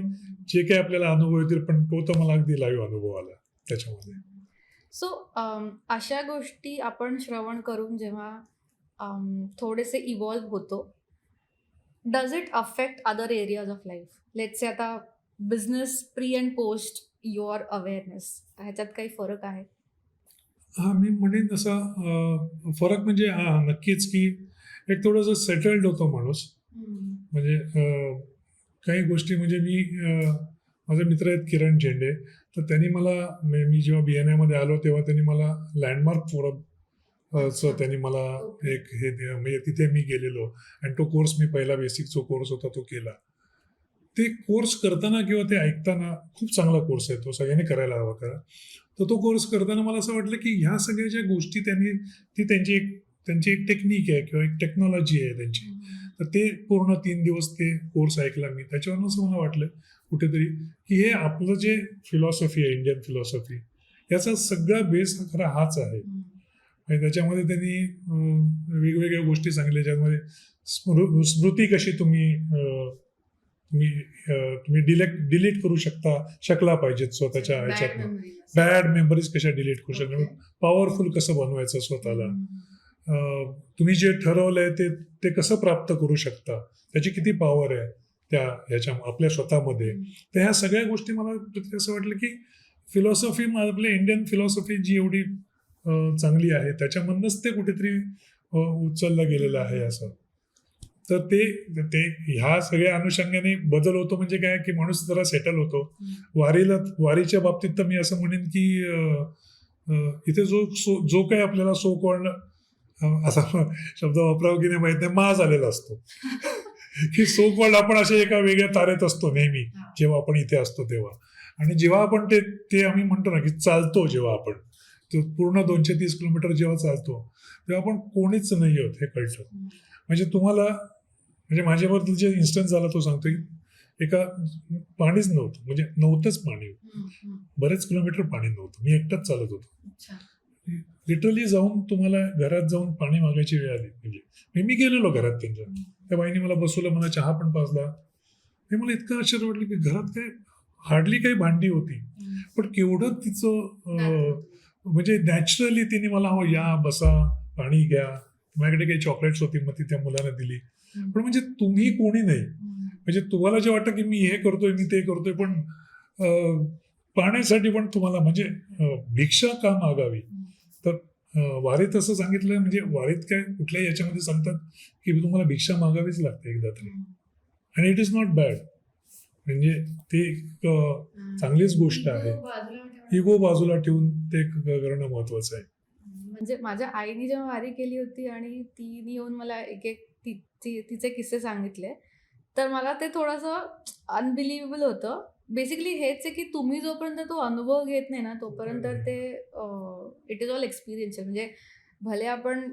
जे काही आपल्याला अनुभव येतील, पण तो तर मला अगदी लाईव्ह अनुभव आला त्याच्यामध्ये. सो अशा गोष्टी आपण श्रवण करून जेव्हा थोडेसे इव्हॉल्व्ह होतो, does it affect other areas of life? Let's say आता business pre and post your awareness, ह्याच्यात काही फरक आहे? हा, मी म्हणेन तसा फरक म्हणजे हा नक्कीच की एक थोडंसं सेटल्ड होतो माणूस. म्हणजे काही गोष्टी म्हणजे माझे मित्र आहेत किरण झेंडे, तर त्यांनी मला मी जेव्हा BNI आलो तेव्हा त्यांनी मला लँडमार्क फोरम त्यांनी मला एक हे म्हणजे तिथे मी गेलेलो आणि तो कोर्स मी पहिला बेसिक जो कोर्स होता तो केला. ते कोर्स करताना किंवा ते ऐकताना खूप चांगला कोर्स आहे तो, सगळ्यांनी करायला हवा करा. तर तो कोर्स करताना मला असं वाटलं की ह्या सगळ्या ज्या गोष्टी त्यांची एक टेक्निक आहे किंवा एक टेक्नॉलॉजी आहे त्यांची. तर ते पूर्ण 3 दिवस ते कोर्स ऐकला मी. त्याच्यावरून असं मला वाटलं कुठेतरी की हे आपलं जे फिलॉसॉफी आहे, इंडियन फिलॉसॉफी, याचा सगळा बेस खरा हाच आहे. आणि त्याच्यामध्ये त्यांनी वेगवेगळ्या गोष्टी सांगितल्या, ज्यामध्ये स्मृती कशी तुम्ही डिलीट करू शकला पाहिजेत स्वतःच्या ह्याच्यातनं, बॅड मेमरीज कशा डिलीट करू शकता, पॉवरफुल कसं बनवायचं स्वतःला, तुम्ही जे ठरवलंय ते कसं प्राप्त करू शकता, त्याची किती पॉवर आहे ह्याच्या आपल्या स्वतःमध्ये. तर ह्या सगळ्या गोष्टी मला असं वाटलं की फिलॉसॉफी, आपल्या इंडियन फिलॉसॉफी जी एवढी चांगली आहे त्याच्यामधनंच ते कुठेतरी उचललं गेलेलं आहे असं. तर ते ह्या सगळ्या अनुषंगाने बदल होतो. म्हणजे काय की माणूस जरा सेटल होतो. वारीच्या बाबतीत तर मी असं म्हणेन की इथे जो काही आपल्याला सो कॉल्ड, असा शब्द वापरावा की नाही माहित नाही, माज आलेला असतो की सो कॉल्ड आपण असे एका वेगळ्या तारेत असतो नेहमी जेव्हा आपण इथे असतो तेव्हा. आणि जेव्हा आपण ते आम्ही म्हणतो ना की चालतो, जेव्हा आपण पूर्ण 230 किलोमीटर जेव्हा चालतो तेव्हा आपण कोणीच नाही आहोत हे कळतं. म्हणजे तुम्हाला, म्हणजे माझ्याबद्दल जे इन्स्टन्स झाला तो सांगतो की एका पाणीच नव्हतं, म्हणजे नव्हतंच पाणी, बरेच किलोमीटर पाणी नव्हतं, मी एकटाच चालत होतो. लिटरली जाऊन तुम्हाला घरात जाऊन पाणी मागायची वेळ आली. म्हणजे मी गेलेलो घरात त्यांच्या, त्या बाईने मला बसवलं, मला चहा पण पाजला. हे मला इतकं आश्चर्य वाटलं की घरात काय हार्डली काही भांडी होती, पण केवढं तिचं म्हणजे नॅचरली तिने मला या बसा, पाणी घ्या, माझ्याकडे काही चॉकलेट्स होती मग ती त्या मुलांना दिली. पण म्हणजे तुम्ही कोणी नाही, म्हणजे तुम्हाला जे वाटतं की मी हे करतोय, मी ते करतोय, पण पाण्यासाठी पण तुम्हाला म्हणजे भिक्षा का मागावी. तर वारीत असं सांगितलं, म्हणजे वारीत काय कुठल्याही याच्यामध्ये सांगतात की तुम्हाला भिक्षा मागावीच लागते एकदा तरी. आणि इट इज नॉट बॅड, म्हणजे ते चांगलीच गोष्ट आहे. इगो बाजूला ठेवून ते करणं महत्वाचं आहे. म्हणजे माझ्या आईने जेव्हा वारी केली होती आणि तिने येऊन मला एक एक तिचे किस्से सांगितले, तर मला ते थोडंसं अनबिलिव्हेबल होतं. बेसिकली हेच आहे की तुम्ही जोपर्यंत तो अनुभव घेत नाही ना, तोपर्यंत ते इट इज ऑल एक्सपिरियन्शियल. म्हणजे भले आपण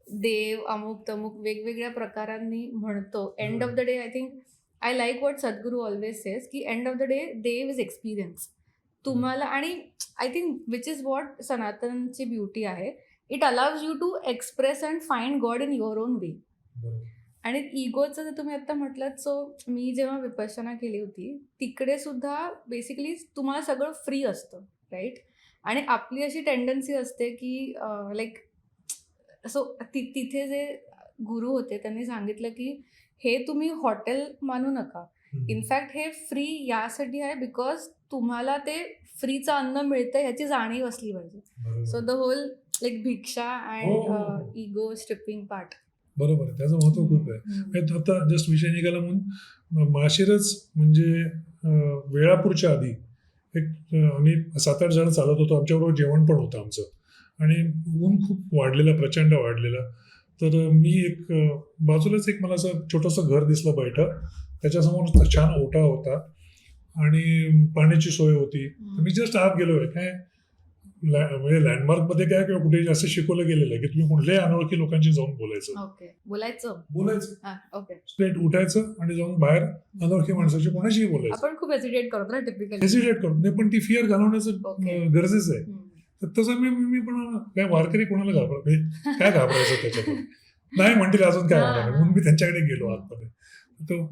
देव, अमुक-तमुक वेगवेगळ्या प्रकारांनी म्हणतो. End of the day I think I like what Sadhguru always says की end of the day dev is experience. तुम्हाला आणि I think which is what सनातनची ब्युटी आहे. It allows you to express and find God in your own way. आणि इगोचं जे तुम्ही आता म्हटलात, सो मी जेव्हा विपश्यना केली होती तिकडे सुद्धा बेसिकली तुम्हाला सगळं फ्री असतं, राईट? आणि आपली अशी टेंडन्सी असते की लाईक सो तिथे जे गुरु होते त्यांनी सांगितलं की हे तुम्ही हॉटेल मानू नका. इनफॅक्ट हे फ्री यासाठी आहे बिकॉज तुम्हाला ते फ्रीचं अन्न मिळतं ह्याची जाणीव असली पाहिजे. सो द होल लाईक भिक्षा अँड इगो स्ट्रिपिंग पार्ट. बरोबर आहे, त्याचं महत्व खूप आहे. आता जस्ट विषय निघाला म्हणून माशिरस म्हणजे वेळापूरच्या आधी एक आम्ही 7-8 जण चालत होतो. आमच्याबरोबर जेवण पण होतं आमचं आणि ऊन खूप वाढलेलं, प्रचंड वाढलेलं. तर मी एक बाजूलाच एक मला असं छोटंसं घर दिसलं बैठं. त्याच्यासमोर छान ओटा होता आणि पाण्याची सोय होती. मी जस्ट आत गेलोय. काय म्हणजे लँडमार्कमध्ये काय किंवा कुठे असं शिकवलं गेलेलं आहे की तुम्ही कुठल्याही अनोळखी लोकांशी जाऊन बोलायचं. ओके, बोलायचं. ओके, स्ट्रेट उठायचं आणि जाऊन बाहेर अनोळखी माणसाशी कोणाशीही बोलायचं. आपण खूप हेजिटेट करतो ना टिपिकली. हेजिटेट करून नाही, पण ती फिअर घालवण्याचं गरजेचं आहे. तर तसं मी पण काय वारकरी कोणाला काय घाबरायचं त्याच्याकडे नाही म्हणतील अजून काय होणार म्हणून मी त्यांच्याकडे गेलो आतमध्ये. तो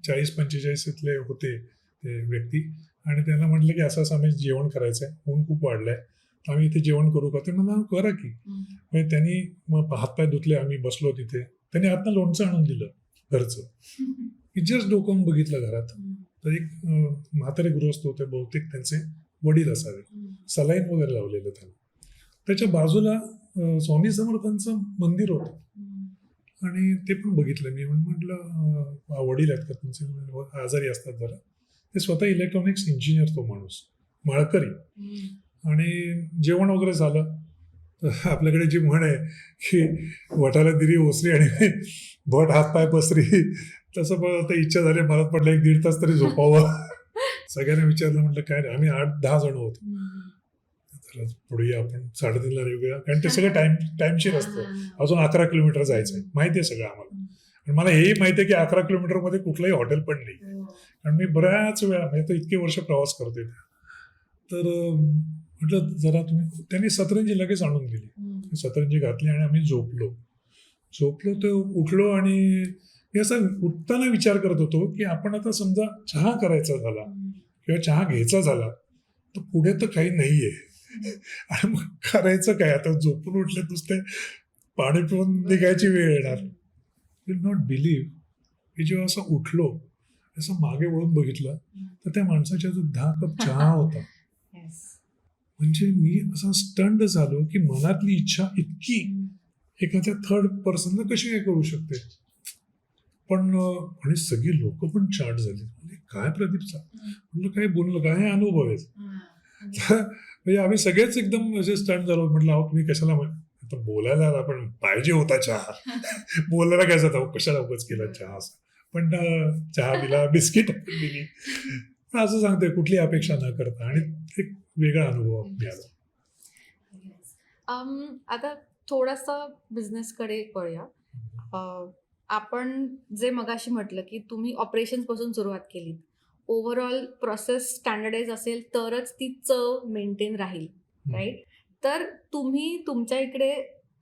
40-45 होते ते व्यक्ती आणि त्यांना म्हटलं की असं आम्ही जेवण करायचंय, ऊन खूप वाढलंय, आम्ही इथे जेवण करू का? ते मला करा की. म्हणजे त्यांनी मग हातपाय धुतले, आम्ही बसलो तिथे. त्यांनी आतनं लोणचं आणून दिलं घरचं. मी जस्ट डोकावून बघितलं घरात तर एक म्हातारे गृहस्थ होते, बहुतेक त्यांचे वडील असावे. सलाईन वगैरे लावलेलं त्यांना. त्याच्या बाजूला स्वामी समर्थांचं मंदिर होतं आणि ते पण बघितलं मी. म्हटलं वडील आहेत का तुमचे? आजारी असतात जरा. ते स्वतः इलेक्ट्रॉनिक्स इंजिनियर तो माणूस, माळकरी. आणि जेवण वगैरे झालं तर आपल्याकडे जी म्हण आहे की वटाला दिरी ओसरी आणि भट हातपाय पसरी, तसं पण आता इच्छा झाली. मला पडलं 1-1.5 तास तरी झोपावं. सगळ्यांना विचारलं, म्हटलं काय नाही, आम्ही 8-10 जण होतो. तर पुढे आपण 3:30ला रेवूया, कारण ते सगळं टाइमशीर असतं. अजून 11 किलोमीटर जायचंय, माहिती आहे सगळं आम्हाला. आणि मला हेही माहिती आहे की 11 किलोमीटरमध्ये कुठलंही हॉटेल पण नाही, कारण मी बऱ्याच वेळा म्हणजे इतके वर्ष प्रवास करतोय. तर म्हटलं जरा तुम्ही, त्यांनी सतरंजी लगेच आणून दिली. सतरंजी घातली आणि आम्ही झोपलो. तर उठलो आणि मी असं उठताना विचार करत होतो की आपण आता समजा चहा करायचा झाला किंवा चहा घ्यायचा झाला तर पुढे तर काही नाहीये आणि मग करायचं काय? आता झोपून उठले नुसते पाणी पिऊन निघायची वेळ येणार. विल नॉट बिलीव्ह की जेव्हा असं उठलो, असं मागे वळून बघितलं तर त्या माणसाच्या जो 10 कप चहा होता. म्हणजे मी असं स्टंड झालो की मनातली इच्छा इतकी एखाद्या थर्ड पर्सनला कशी काय करू शकते. पण आणि सगळी लोक पण चार्ट झाली. म्हणजे काय प्रदीपचा, म्हटलं काय बोललो, काय अनुभव आहे. म्हणजे आम्ही सगळेच एकदम असे स्टंड झालो. म्हटलं अहो तुम्ही कशाला, आता बोलायला आपण पाहिजे होता चहा, बोलायला काय जाता कशाला उगाच केला चहा असं. पण चहा दिला, बिस्किट दिली. पण असं सांगतोय कुठली अपेक्षा न करता, आणि एक वेगळा अनुभव मिळाला. आता थोडासा बिझनेसकडे वळूया. आपण जे मगाशी म्हटलं की तुम्ही ऑपरेशन्स पासून सुरुवात केली, ओव्हरऑल प्रोसेस स्टँडर्डाइज असेल तरच ती चव मेंटेन राहील, राईट? तर तुम्ही तुमच्या इकडे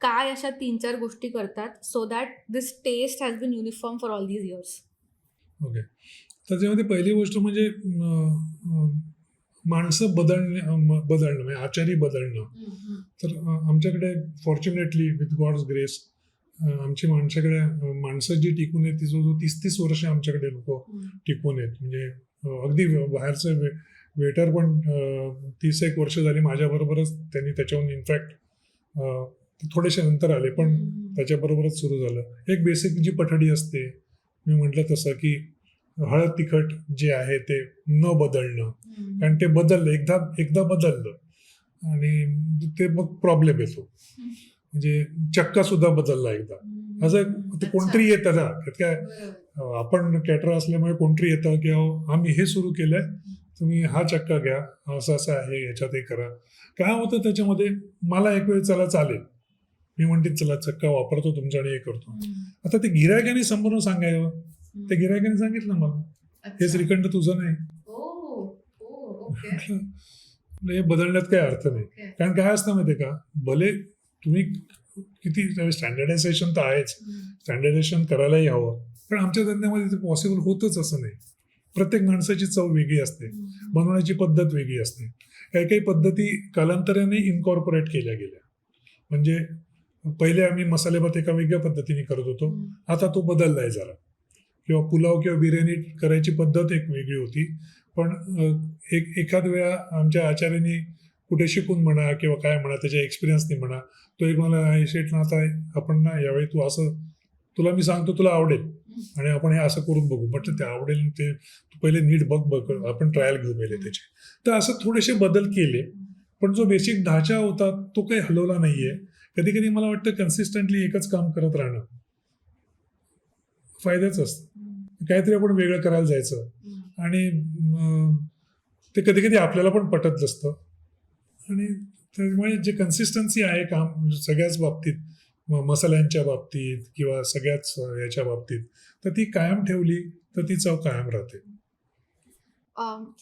काय अशा 3-4 गोष्टी करतात so that this taste has been uniform for all these years? Okay, त्याच्यामध्ये पहिली गोष्ट म्हणजे माणसं बदलणं, म्हणजे आचारी बदलणं. तर आमच्याकडे फॉर्च्युनेटली विथ गॉड्स ग्रेस आमची माणसं जी टिकून आहेत ती जो 30-30 वर्ष आमच्याकडे लोक टिकून आहेत. म्हणजे अगदी बाहेरचं वेटर पण 30-1 वर्ष झाली माझ्याबरोबरच. त्यांनी त्याच्याहून इनफॅक्ट थोडेसे नंतर आले, पण त्याच्याबरोबरच सुरू झालं. एक बेसिक जी पठडी असते, मी म्हटलं तसं की हळद तिखट जे आहे ते न बदलणं, कारण ते बदललं, एकदा बदललं आणि ते मग प्रॉब्लेम येतो. म्हणजे चक्का सुद्धा बदलला एकदा. असं ते कोणतरी येतं ना, त्यात काय आपण कॅटर असल्यामुळे कोणतरी येतं की अहो आम्ही हे सुरू केलंय, तुम्ही हा चक्का घ्या, असं असं आहे, याच्यात हे करा. काय होतं त्याच्यामध्ये, मला एक वेळ चला चालेल, मी म्हणते चला चक्का वापरतो तुमचा आणि हे करतो. आता ते गिरायकाने समोरून सांगायचं, त्या गिरायकाने सांगितलं मला हे श्रीखंड तुझं नाही. हे बदलण्यात काही अर्थ नाही. कारण काय असतं माहितीये का, भले तुम्ही किती स्टँडर्डायझेशन तर आहेच, स्टँडर्डायझेशन करायलाही हवं, पण आमच्या धंद्यामध्ये ते पॉसिबल होतच असं नाही. प्रत्येक माणसाची चव वेगळी असते, बनवण्याची पद्धत वेगळी असते. काही काही पद्धती कालांतराने इनकॉर्पोरेट केल्या गेल्या. म्हणजे पहिले आम्ही मसाले भात एका वेगळ्या पद्धतीने करत होतो, आता तो बदललाय जरा. किंवा पुलाव किंवा बिर्याणी करायची पद्धत एक वेगळी होती. पण एखाद वेळा आमच्या आचार्यांनी कुठे शिकून म्हणा किंवा काय म्हणा, त्याच्या एक्सपिरियन्सनी म्हणा, तो एक मला शेट ना, आता आपण ना यावेळी तू असं, तुला मी सांगतो तुला आवडेल आणि आपण हे असं करून बघू. म्हटलं ते आवडेल, ते तू पहिले नीट बघ, आपण ट्रायल घेऊ पहिले त्याचे. तर असं थोडेसे बदल केले, पण जो बेसिक ढाचा होता तो काही हलवला नाहीये. कधी कधी मला वाटतं कन्सिस्टंटली एकच काम करत राहणं फायद्याचं असतं. काहीतरी आपण वेगळं करायला जायचं आणि ते कधी कधी आपल्याला पण पटत नसतं. आणि त्यामुळे जे कन्सिस्टन्सी आहे काम सगळ्याच बाबतीत, मसाल्यांच्या बाबतीत किंवा सगळ्याच याच्या बाबतीत, तर ती कायम ठेवली तर ती चव कायम राहते.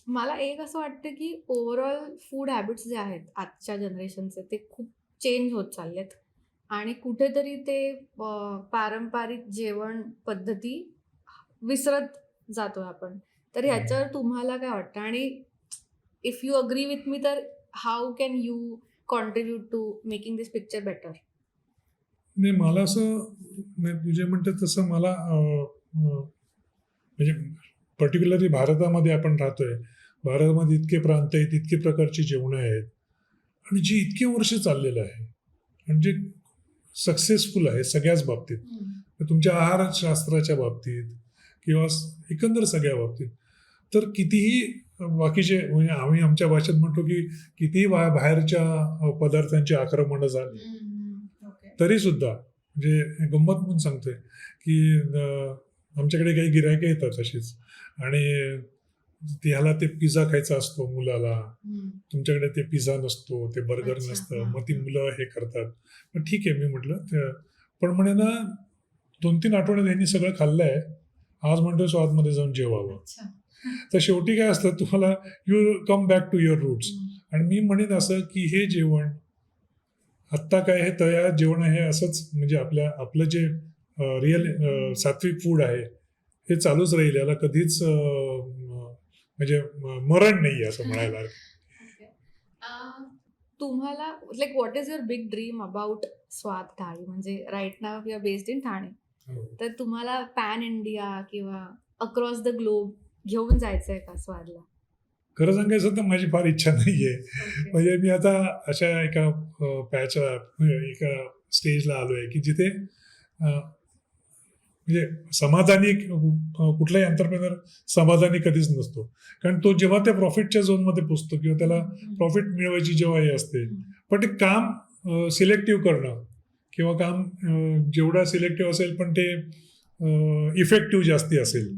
मला एक असं वाटतं की ओव्हरऑल फूड हॅबिट्स जे आहेत आजच्या जनरेशनचे ते खूप चेंज होत चाललेत आणि कुठेतरी ते पारंपरिक जेवण पद्धती विसरत जातोय आपण. तर ह्याच्यावर तुम्हाला काय वाटतं? आणि if you agree with me, तर how can you contribute to making this picture better? नाही, मला असं तुझे म्हणते तसं मला म्हणजे पर्टिक्युलरली भारतामध्ये आपण राहतोय, भारतामध्ये इतके प्रांत आहेत, इतके प्रकारची जेवणं आहेत आणि जी इतके वर्ष चाललेलं आहे आणि जे सक्सेसफुल आहे सगळ्याच बाबतीत, तुमच्या आहारशास्त्राच्या बाबतीत किंवा एकंदर सगळ्या बाबतीत. तर कितीही बाकीचे, म्हणजे आम्ही आमच्या भाषेत म्हणतो की कितीही बाहेरच्या पदार्थांची आक्रमणं झाली तरी सुद्धा, म्हणजे गंमत म्हणून सांगतोय की आमच्याकडे काही गिरायकं येतात अशीच, आणि ह्याला ते पिझ्झा खायचा असतो मुलाला, तुमच्याकडे ते पिझ्झा नसतो, ते बर्गर अच्छा, नसतं, हां, मग ती हां. मुलं हे करतात. मग ठीक आहे, मी म्हटलं पण म्हणे ना 2-3 आठवड्यात यांनी सगळं खाल्लंय, आज म्हणतो स्वादमध्ये जाऊन जेवावं. तर शेवटी काय असतं, तुम्हाला you come back to your roots. आणि मी म्हणेन असं की हे जेवण आत्ता काय, हे तयार जेवण आहे असंच, म्हणजे आपलं जे रिअल सात्विक फूड आहे हे चालूच राहील, याला कधीच म्हणजे मरण नाही असं म्हणायला. तुम्हाला like what is your big dream about Swad Thali? म्हणजे right now you are based in Thane, तर तुम्हाला पॅन इंडिया किंवा अक्रॉस द ग्लोब घेऊन जायचंय का स्वादला? खरं सांगायचं तर माझी फार इच्छा नाहीये. म्हणजे मी आता अशा एका एका स्टेजला आलोय की जिथे म्हणजे समाधानी कुठलाही एंटरप्रेनर समाधानी कधीच नसतो. कारण तो जेव्हा त्या प्रॉफिटच्या झोनमध्ये पोचतो किंवा त्याला प्रॉफिट मिळवायची जेव्हा हे असते, पण ते काम सिलेक्टिव्ह करणं किंवा काम जेवढा सिलेक्टिव्ह असेल पण ते इफेक्टिव्ह जास्ती असेल,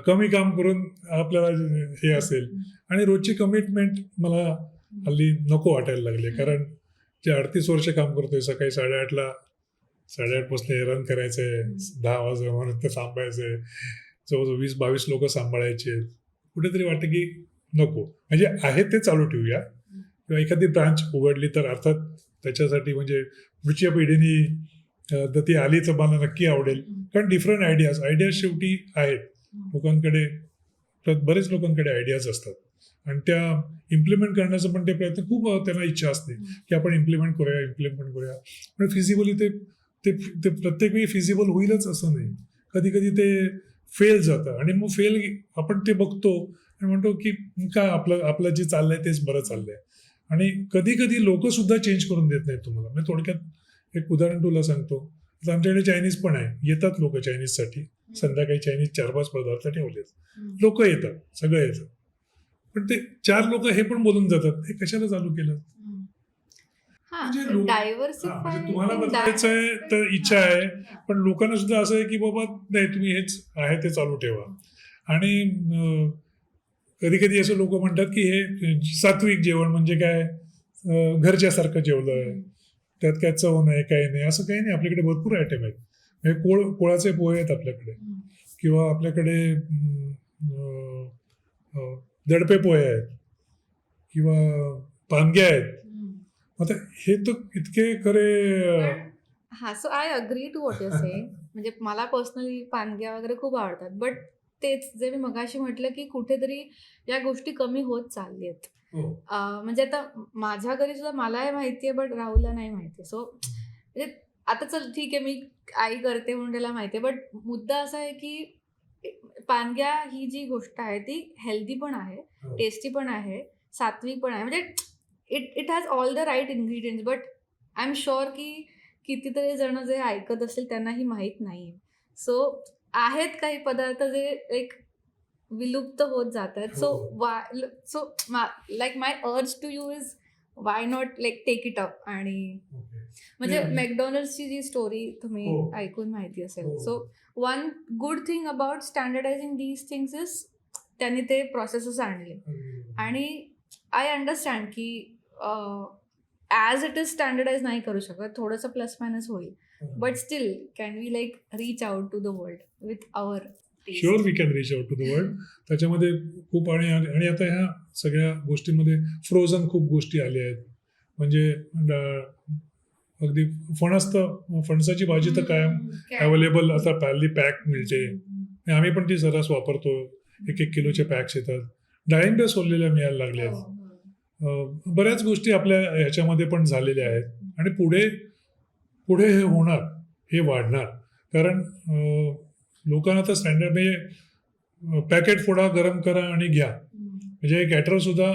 कमी काम करून आपल्याला हे असेल, आणि रोजची कमिटमेंट मला हल्ली नको वाटायला लागले. कारण जे 38 वर्ष काम करतोय, सकाळी 8:30 पासून रन करायचंय, 10 वाजेपर्यंत थांबायचंय, जवळजवळ 20-22 लोक सांभाळायचे, कुठेतरी वाटतं की नको. म्हणजे आहे ते चालू ठेवूया, किंवा एखादी ब्रांच उघडली तर अर्थात त्याच्यासाठी, म्हणजे पुढच्या पिढीने तर ती आली तर मला नक्की आवडेल. कारण डिफरंट आयडियाज शेवटी आहेत लोकांकडे, बरेच लोकांकडे आयडियाज असतात आणि त्या इम्प्लिमेंट करण्याचा पण ते प्रयत्न, खूप त्यांना इच्छा असते की आपण इम्प्लिमेंट करूया. पण फिजिबली ते प्रत्येक वेळी फिजिबल होईलच असं नाही. कधी कधी ते फेल जातं आणि मग फेल आपण ते बघतो आणि म्हणतो की काय आपलं जे चाललंय तेच बरं चाललंय. आणि कधी कधी लोक सुद्धा चेंज करून देत नाहीत तुम्हाला. म्हणजे थोडक्यात एक उदाहरण तुला सांगतो, आता आमच्याकडे चायनीज पण आहे, येतात लोक चायनीजसाठी, संध्याकाळी चायनीज 4-5 पदार्थ ठेवलेत, लोक येतात, सगळं येतं, पण ते 4 लोक हे पण बोलून जातात, हे कशाला चालू केलं? म्हणजे म्हणजे तुम्हाला बदलायचं आहे तर इच्छा आहे, पण लोकांना सुद्धा असं आहे की बाबा नाही, तुम्ही हेच आहे ते चालू ठेवा. आणि कधी कधी असं लोक म्हणतात की हे सात्विक जेवण म्हणजे काय, घरच्यासारखं जेवलं, त्यात काय चव नाही, काही नाही, असं काही नाही. आपल्याकडे भरपूर आयटम आहेत. म्हणजे कोळाचे पोहे आहेत आपल्याकडे, किंवा आपल्याकडे दडपे पोहे आहेत, किंवा पानग्या आहेत. आता हे तर इतके खरे. हा, so I agree to what your saying. म्हणजे मला पर्सनली पानग्या वगैरे खूप आवडतात, बट तेच जे मी मगाशी म्हटलं की कुठेतरी या गोष्टी कमी होत चालली आहेत. म्हणजे आता माझ्या घरी सुद्धा मलाही माहिती आहे, बट राहुलला नाही माहिती. सो म्हणजे आता चल ठीक आहे, मी आई करते म्हणून त्याला माहिती आहे, बट मुद्दा असा आहे की पानग्या ही जी गोष्ट आहे ती हेल्दी पण आहे, टेस्टी पण आहे, सात्विक पण आहे. म्हणजे it has all the right ingredients, but I am sure की कितीतरी जण जे ऐकत असतील त्यांनाही माहीत नाही. सो आहेत काही पदार्थ जे एक विलुप्त होत जात आहेत. So like my urge to you is why not like take it up. आणि म्हणजे मॅकडॉनल्ड्सची जी स्टोरी तुम्ही ऐकून माहिती असेल. So one good thing about standardising these things is त्यांनी ते प्रोसेसेस आणले. आणि आय अंडरस्टँड की ॲज इट इज स्टँडर्डाइज नाही करू शकत, थोडंसं प्लस मायनस होईल, but still can we like reach out to the world with our taste. Sure we can reach out to the world. त्याच्यामध्ये खूप आणि आता ह्या सगळ्या गोष्टींमध्ये फ्रोझन खूप गोष्टी आल्या आहेत. म्हणजे अगदी फणसाची भाजी तर कायम अवेलेबल आता पॅली पॅक मिळते. आम्ही पण ती सर्रास वापरतो. 1-1 किलोचे पॅक्स येतात. डाळिंब्या सोललेल्या मिळायला लागल्या आहेत. बऱ्याच गोष्टी आपल्या ह्याच्यामध्ये पण झालेल्या आहेत. आणि पुढे हे होणार, हे वाढणार. कारण लोकांना तर स्टँडर्ड म्हणजे पॅकेट फोडा, गरम करा आणि घ्या. म्हणजे कॅटर सुद्धा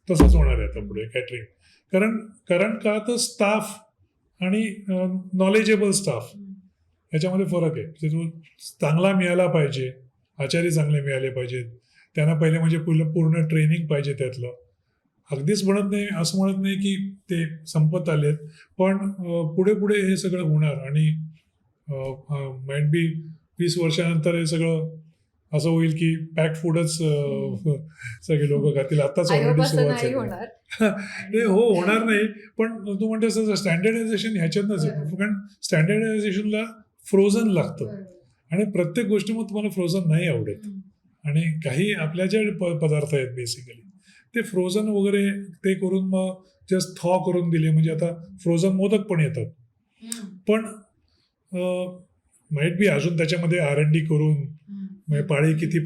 तसंच होणार आहे आता पुढे कॅटरिंग. कारण का तर स्टाफ आणि नॉलेजेबल स्टाफ ह्याच्यामध्ये फरक आहे. तो चांगला मिळाला पाहिजे, आचारी चांगले मिळाले पाहिजेत, त्यांना पहिले म्हणजे पूर्ण ट्रेनिंग पाहिजे त्यातलं. अगदीच म्हणत नाही, असं म्हणत नाही की ते संपत आलेत, पण पुढे हे सगळं होणार. आणि माइट बी 20 वर्षानंतर हे सगळं असं होईल की पॅक फूडच सगळे लोक खातील. आताच ऑलरेडी सुरुवात झाली. होणार नाही, पण तू म्हणते स्टँडर्डायझेशन ह्याच्यातनंच आहे. कारण स्टँडर्डायझेशनला फ्रोझन लागतं, आणि प्रत्येक गोष्टीमध्ये तुम्हाला फ्रोझन नाही आवडत. आणि काही आपल्या जे पदार्थ आहेत बेसिकली ते फ्रोझन वगैरे ते करून मग जस्ट थॉ करून दिले. म्हणजे आता फ्रोझन मोदक पण येतात, पण माइट बी अजून त्याच्यामध्ये R&D करून म्हणजे पाळी किती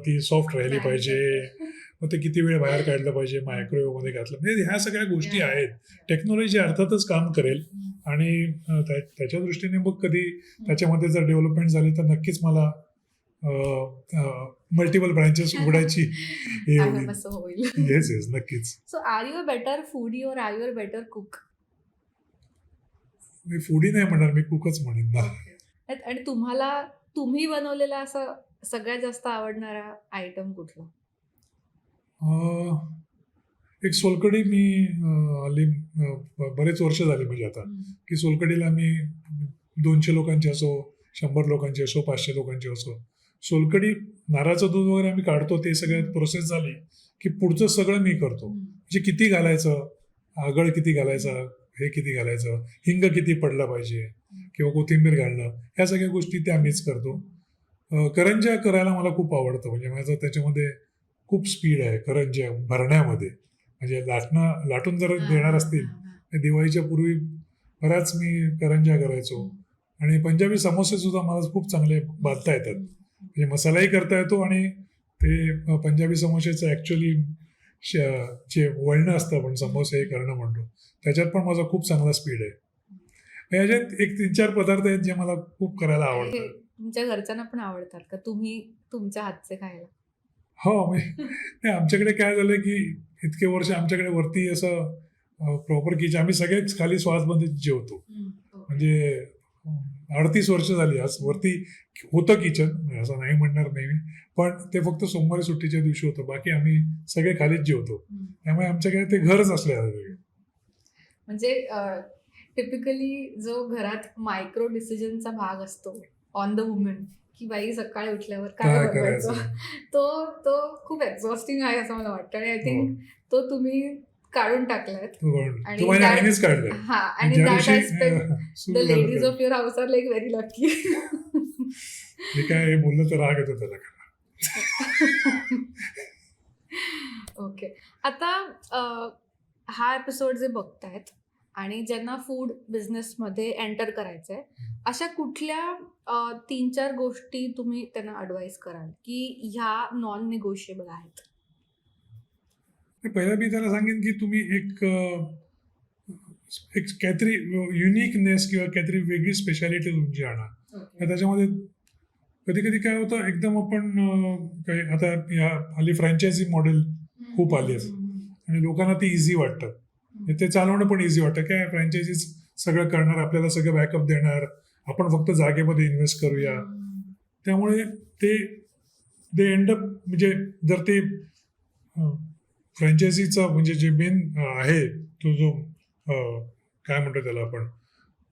ती सॉफ्ट राहिली पाहिजे, मग ते किती वेळ बाहेर काढलं पाहिजे, मायक्रोवेव्ह मध्ये घातलं. म्हणजे ह्या सगळ्या गोष्टी आहेत. टेक्नॉलॉजी अर्थातच काम करेल, आणि त्याच्या दृष्टीने मग कधी त्याच्यामध्ये जर डेव्हलपमेंट झाली तर नक्कीच मला मल्टिपल ब्रांचेस उघडायची हे होईल. येस नक्कीच. So are you a better foodie और are you a better cook? मी फूडी नाही म्हणणार, मी कुकच म्हणेन ना. आणि तुम्ही बनवलेला असं सगळ्यात जास्त आवडणारा आयटम कुठला? एक सोलकढी. मी हल्ली बरेच वर्ष झाली म्हणजे आता की सोलकढीला मी 200 लोकांची असो, 100 लोकांची असो, 500 लोकांची असो, सोलकढी नारळाचं दूध वगैरे आम्ही काढतो, ते सगळ्यात प्रोसेस झाली की पुढचं सगळं मी करतो. म्हणजे किती घालायचं, आगळ किती घालायचा, हे किती घालायचं, हिंग किती पडला पाहिजे, किंवा कोथिंबीर घालणं, ह्या सगळ्या गोष्टी त्या मीच करतो. करंज्या करायला मला खूप आवडतं. म्हणजे माझं त्याच्यामध्ये खूप स्पीड आहे करंज्या भरण्यामध्ये. म्हणजे लाटून जर देणार असतील, दिवाळीच्या पूर्वी बऱ्याच मी करंज्या करायचो. आणि पंजाबी समोसे सुद्धा मला खूप चांगले बांधता येतात. म्हणजे मसालाही करता येतो, आणि ते पंजाबी समोसेचं ॲक्च्युअली जे वळणं असतं आपण समोसे हे करणं म्हणतो, त्याच्यात पण माझा खूप चांगला स्पीड आहे. ह्याच्यात 1-3-4 पदार्थ आहेत जे मला खूप करायला आवडतात. तुमच्या घरच्यांना पण आवडतात का तुम्ही तुमच्या हातचे खायला? हो, म्हणजे आमच्याकडे काय झालं की इतके वर्ष आमच्याकडे वरती असं प्रॉपर किचन, आम्ही सगळेच खाली श्वासबंदीत जेवतो. म्हणजे 38 वर्ष झाली. आज वरती होतं किचन, असं नाही म्हणणार नाही मी, पण ते फक्त सोमवारी सुट्टीच्या दिवशी होतं. बाकी आम्ही सगळे खालीच जेवतो. त्यामुळे आमच्याकडे ते घरच असल्यासारखं. म्हणजे टिपिकली जो घरात मायक्रो डिसिजनचा भाग असतो ऑन द वुमन, की बाई सकाळी उठल्यावर काय काय बनवायचं, करायचं? तो खूप एक्झॉस्टिंग आहे असं मला वाटतं. आणि आय हो. थिंक तो तुम्ही काढून टाकलाय. आणि तो माझ्या that- आईनेच काढलंय. हा, आणि ज्या दॅट दिवशी ऍस्पेक्ट द सुरू झालं लेडीज ते. Of your house are like very lucky. मी काय हे बोललं तर राग येतो त्याला. ओके. आता हा एपिसोड जे बघतायत आणि ज्यांना फूड बिझनेसमध्ये एंटर करायचं आहे, अशा कुठल्या 3-4 गोष्टी तुम्ही त्यांना ॲडवाईस कराल की ह्या नॉन निगोशिएबल आहेत? पहिला मी त्याला सांगेन की तुम्ही एक काहीतरी युनिकनेस किंवा काहीतरी वेगळी स्पेशालिटी तुमची आणा. त्याच्यामध्ये कधी कधी काय होतं, एकदम आपण काही आता या हल्ली फ्रँचायझी मॉडेल खूप आली आहेत आणि लोकांना ती इझी वाटतं. ते चालवणं पण इझी वाटतं. काय फ्रँचायझीज सगळं करणार, आपल्याला सगळं बॅकअप देणार, आपण फक्त जागेमध्ये इन्व्हेस्ट करूया. त्यामुळे ते एंडअप म्हणजे जर ते फ्रँचायझीचा म्हणजे जे मेन आहे तो जो काय म्हणतो त्याला आपण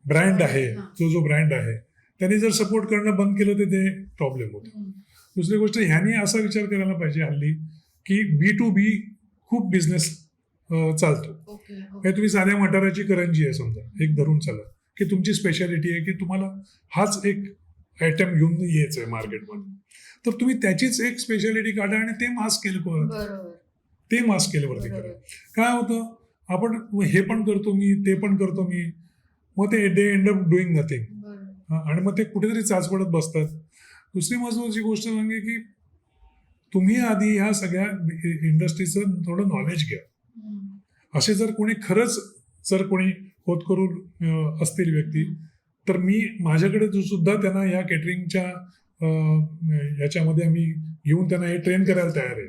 ब्रँड आहे, तो जो ब्रँड आहे त्यांनी जर सपोर्ट करणं बंद केलं तर ते प्रॉब्लेम होतो. दुसरी गोष्ट, ह्याने असा विचार करायला पाहिजे हल्ली की B2B खूप बिझनेस चालतो. हे तुम्ही साध्या मटाराची करंजी आहे समजा, एक धरून चला की तुमची स्पेशालिटी आहे की तुम्हाला हाच एक आयटम घेऊन यायचं आहे मार्केटमध्ये, तर तुम्ही त्याचीच एक स्पेशालिटी काढा आणि ते मास स्केल वरती करा. काय होतं, आपण हे पण करतो मी, ते पण करतो मी, मग ते दे एंड अप डुईंग नथिंग. आणि मग ते कुठेतरी चाचपडत बसतात. दुसरी महत्वाची गोष्ट म्हणजे की तुम्ही आधी ह्या सगळ्या इंडस्ट्रीचं थोडं नॉलेज घ्या. असे जर कोणी खरंच जर कोणी होतकरू असतील व्यक्ती, तर मी माझ्याकडे सुद्धा त्यांना या केटरिंगच्या याच्यामध्ये आम्ही घेऊन त्यांना हे ट्रेन करायला तयार आहे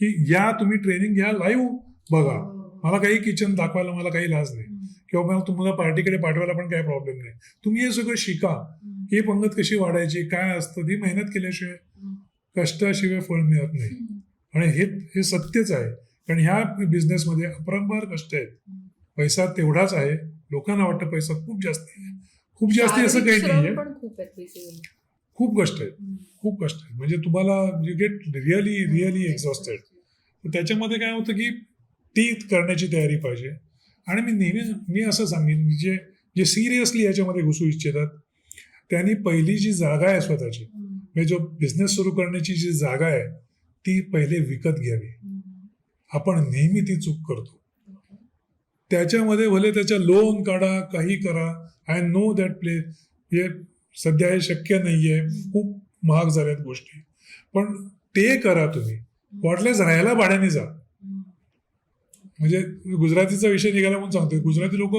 की या तुम्ही ट्रेनिंग घ्या, लाईव्ह बघा. मला काही किचन दाखवायला मला काही लाज नाही किंवा मला तुम्हाला पार्टीकडे पाठवायला पण काही प्रॉब्लेम नाही. तुम्ही हे सगळं शिका, ही पंगत कशी वाढायची, काय असतं, ही मेहनत केल्याशिवाय कष्टाशिवाय फळ मिळत नाही. आणि हे सत्यच आहे, कारण ह्या बिझनेसमध्ये अपरंपार कष्ट आहेत. पैसा तेवढाच आहे, लोकांना वाटतं पैसा खूप जास्त आहे, खूप जास्त असं काही नाहीये. खूप कष्ट आहेत म्हणजे तुम्हाला यू गेट रिअली एक्झॉस्टेड. त्याच्यामध्ये काय होतं की ती करण्याची तयारी पाहिजे. आणि मी असं सांगेन, जे सिरियसली याच्यामध्ये घुसू इच्छितात त्यांनी पहिली जी जागा आहे स्वतःची, म्हणजे जो बिझनेस सुरू करण्याची जी जागा आहे ती पहिले विकत घ्यावी. आपण नेहमी ती चूक करतो. त्याच्यामध्ये भले त्याच्या लोन काढा, काही करा, आय नो दॅट प्ले, हे सध्या हे शक्य नाहीये, खूप महाग झाल्यात गोष्टी, पण ते करा तुम्ही. वाटल्यास राहायला भाड्याने जा. म्हणजे गुजरातीचा विषय निघाला म्हणून सांगतोय, गुजराती लोक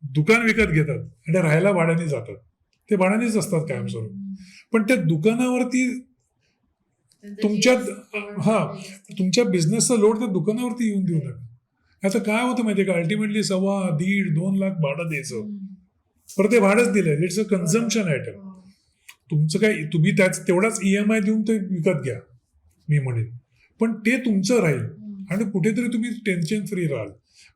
दुकान विकत घेतात आणि राहायला भाड्याने जातात. ते भाड्यानेच असतात कायमस्वरूप, पण त्या दुकानावरती तुमच्या बिझनेसचा लोड त्या दुकानावरती येऊन देऊ नका. आता काय होतं माहितीये का, अल्टिमेटली 1.5-1.5-2 लाख भाडं द्यायचं, पर ते भाडंच दिलंय. It's a consumption item. तुमचं काय, तुम्ही तेवढाच EMI देऊन ते विकत घ्या मी म्हणेन, पण ते तुमचं राहील आणि कुठेतरी तुम्ही टेन्शन फ्री राहाल.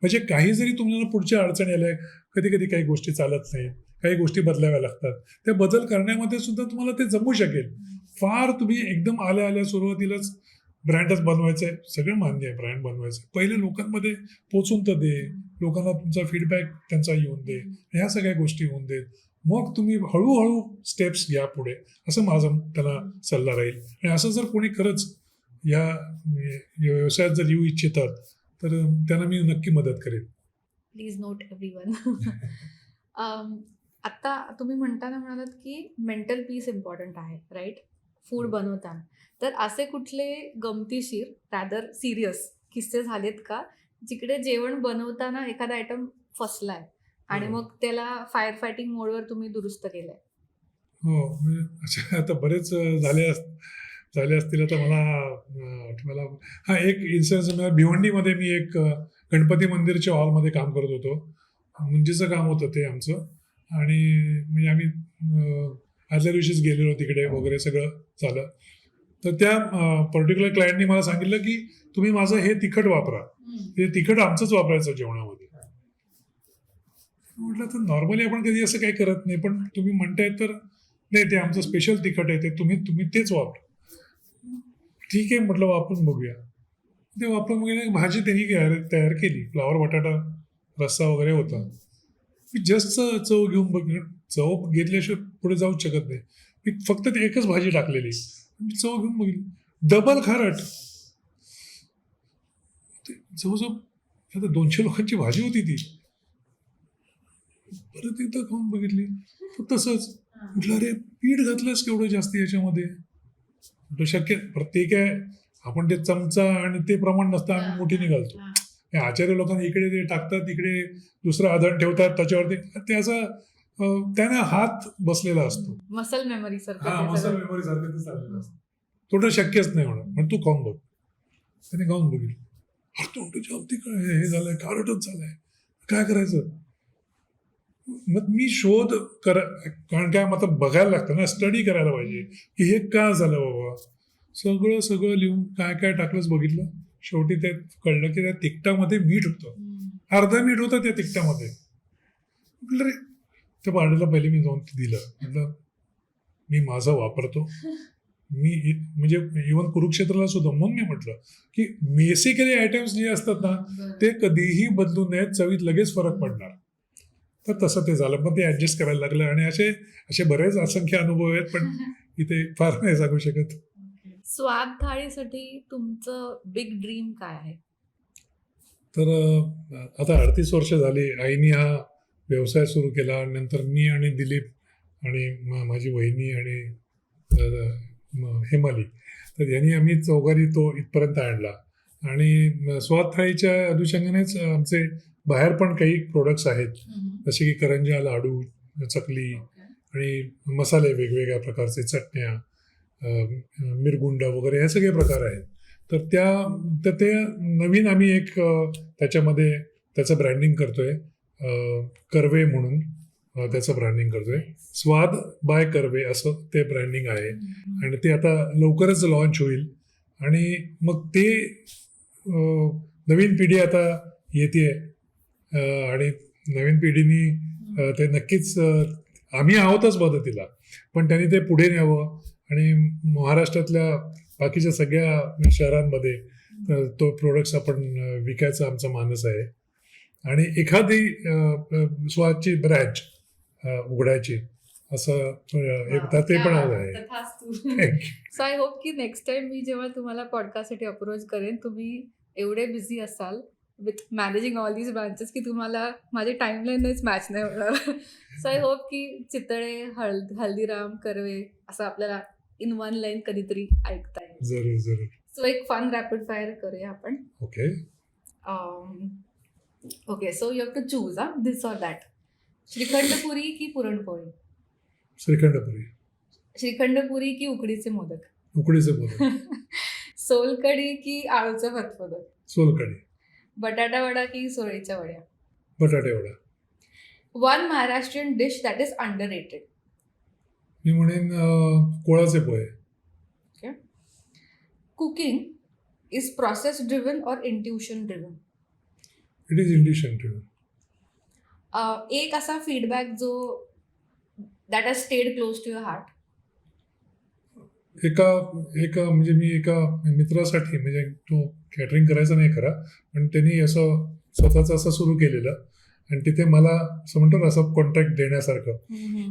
म्हणजे काही जरी तुम्हाला पुढच्या अडचणी आल्या, कधी कधी काही गोष्टी चालत नाही, काही गोष्टी बदलाव्या लागतात, त्या बदल करण्यामध्ये सुद्धा तुम्हाला ते जमू शकेल. फार तुम्ही एकदम आल्या सुरुवातीलाच ब्रँडच बनवायचं आहे, सगळं मान्य आहे, ब्रँड बनवायचं आहे, पहिले लोकांमध्ये पोचून तर दे, लोकांना तुमचा फीडबॅक त्यांचा येऊन दे, ह्या सगळ्या गोष्टी होऊन देत, मग तुम्ही हळूहळू स्टेप्स घ्या पुढे, असं माझा त्याला सल्ला राहील. आणि असं जर कोणी खरंच या व्यवसायात जर येऊ इच्छितात तर त्यांना मी नक्की मदत करेन. Please note everyone. आता तुम्ही म्हणालात की मेंटल पीस इम्पॉर्टंट आहे, राईट, फूड बनवताना. तर असे कुठले गमतीशीर, रॅदर सिरियस किस्से झालेत का जिकडे जेवण बनवताना एखादा आयटम फसलाय आणि मग त्याला फायर फायटिंग मोडवर तुम्ही दुरुस्त केलंय? हो, म्हणजे आता बरेच झाले असतील. आता मला हा एक इन्सिडन्स, भिवंडीमध्ये मी एक गणपती मंदिरच्या हॉलमध्ये काम करत होतो. मुंजीचं काम होतं ते आमचं, आणि म्हणजे आम्ही आदल्या दिवशीच गेलेलो तिकडे वगैरे सगळं झालं. तर त्या पर्टिक्युलर क्लायंटनी मला सांगितलं की तुम्ही माझं हे तिखट वापरा, ते तिखट आमचंच वापरायचं जेवणामध्ये. म्हटलं तर नॉर्मली आपण कधी असं काही करत नाही, पण तुम्ही म्हणताय तर नाही, ते आमचं स्पेशल तिखट आहे, ते तुम्ही तेच वापरा. ठीक आहे म्हटलं, वापरून बघूया. ते वापरून बघूया. भाजी त्यांनी तयार केली, फ्लावर बटाटा रस्सा वगैरे होता. मी जस्ट चव घेऊन चव घेतल्याशिवाय पुढे जाऊच शकत नाही. मी फक्त ती एकच भाजी टाकलेली, मी चव घेऊन बघितली, डबल खारट. ते जवळजवळ आता 200 लोकांची भाजी होती ती. परत एकदा खाऊन बघितली तर तसंच. म्हटलं अरे पीठ घातलंस केवढं जास्त याच्यामध्ये. म्हटलं शक्य प्रत्येक आहे, आपण ते चमचा आणि ते प्रमाण नसतं आम्ही मोठीने घालतो. हे आचार्य लोकांना इकडे ते टाकतात, इकडे दुसरं आधण ठेवतात, त्याच्यावरती ते असं त्याने हात बसलेला असतो. मसल मेमरी हा, मसल मेमरी सारखं ते चाललेलं असतं. थोडं शक्यच नाही होणार. पण तू खाऊन बघ. त्याने खाऊन बघितलं, हे झालंय, खारटच झालंय, काय करायचं. मग मी कारण काय आता बघायला लागतं ना, स्टडी करायला पाहिजे की हे का झालं बाबा. सगळं लिहून काय काय टाकलंच बघितलं. शेवटी ते कळलं की त्या तिखटामध्ये मीठ होतं, अर्धा मीठ होतं त्या तिखटामध्ये. म्हटलं रे, त्या भांड्याला पहिले मी जाऊन दिलं. म्हटलं मी माझं वापरतो, मी म्हणजे इव्हन कुरुक्षेत्राला सुद्धा. म्हणून मी म्हटलं की बेसिकली आयटम्स जे असतात ना, ते कधीही बदलू नयेत, चवीत लगेच फरक पडणार. तर तसं ते झालं, पण ते ऍडजस्ट करायला लागलं. आणि असे बरेच असंख्य अनुभव आहेत, पण इथे फार नाही सांगू शकत. स्वाद थाळीसाठी तुमचं बिग ड्रीम काय आहे? तर आता 38 वर्ष झाली आईनी हा व्यवसाय सुरू केला. आणि नंतर मी आणि दिलीप आणि माझी वहिनी आणि हेमाली, तर यांनी आम्ही चौघांनी तो इथपर्यंत आणला. आणि स्वाद थाळीच्या अनुषंगानेच आमचे बाहेर पण काही प्रोडक्ट्स आहेत, जसे की करंजा, लाडू, चकली आणि मसाले वेगवेगळ्या प्रकारचे, चटण्या, मिरगुंड वगैरे हे सगळे प्रकार आहेत. तर ते नवीन आम्ही एक त्याच्यामध्ये त्याचं ब्रँडिंग करतोय, कर्वे म्हणून त्याचं ब्रँडिंग करतोय. स्वाद बाय कर्वे असं ते ब्रँडिंग आहे. आणि ते आता लवकरच लॉन्च होईल. आणि मग ते नवीन पिढी आता येते, आणि नवीन पिढीनी ते नक्कीच, आम्ही आहोतच मदतीला, पण त्यांनी ते पुढे न्यावं. आणि महाराष्ट्रातल्या बाकीच्या सगळ्या शहरांमध्ये तो प्रोडक्ट्स आपण विकायचा आमचा मानस आहे. आणि एखादी स्वादची ब्रँच उघडायची असं ते पण आहे. सो आय होप की नेक्स्ट टाइम मी जेव्हा तुम्हाला पॉडकास्टसाठी अप्रोच करेन, तुम्ही एवढे बिझी असाल with managing all these branches की तुम्हाला माझी टाईमलाईनच मॅच नाही होणार. सो आय होप की चितळे, हल्दीराम, कर्वे असं आपल्याला इन वन लाईन कधीतरी ऐकता येईल. जरूर जरूर. सो एक फन रॅपिड फायर करूया आपण. Okay. Okay, so you have to choose this or that. Shrikhand puri की पुरणपोळी? श्रीखंडपुरी. श्रीखंडपुरी की उकडीचे मोदक? उकडीचे मोदक. सोलकढी की आळूचं फतफद? सोलकढी. बटाटा वडा की सोळीच्या वड्या? बटाटे vada. One Maharashtrian dish that is underrated? मी म्हणेन कोळाचे pohe. Cooking is process driven or intuition driven? It is intuition driven. एक असा फीडबॅक जो that has stayed close to your heart? एका म्हणजे मी एका मित्रासाठी, म्हणजे तो कॅटरिंग करायचा नाही खरा, पण त्यांनी असं स्वतःचं असं सुरू केलेलं. आणि तिथे मला असं म्हणतो असं कॉन्ट्रॅक्ट देण्यासारखं,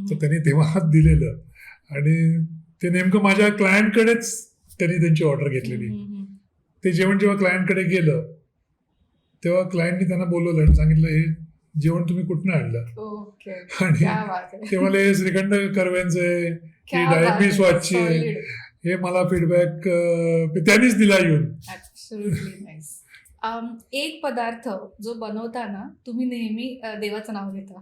तर त्यांनी तेव्हा हात दिलेलं. आणि ते नेमकं माझ्या क्लायंटकडेच त्यांनी त्यांची ऑर्डर घेतलेली. ते जेवण जेव्हा क्लायंटकडे गेलं तेव्हा क्लायंटनी त्यांना बोलवलं आणि सांगितलं, हे जेवण तुम्ही कुठनं आणलं? आणि ते मला हे श्रीखंड कर्व्यांचे की डायबी स्वादची, हे मला फीडबॅक त्यांनीच दिला येऊन. एक पदार्थ जो बनवताना तुम्ही नेहमी देवाचं नाव घेता?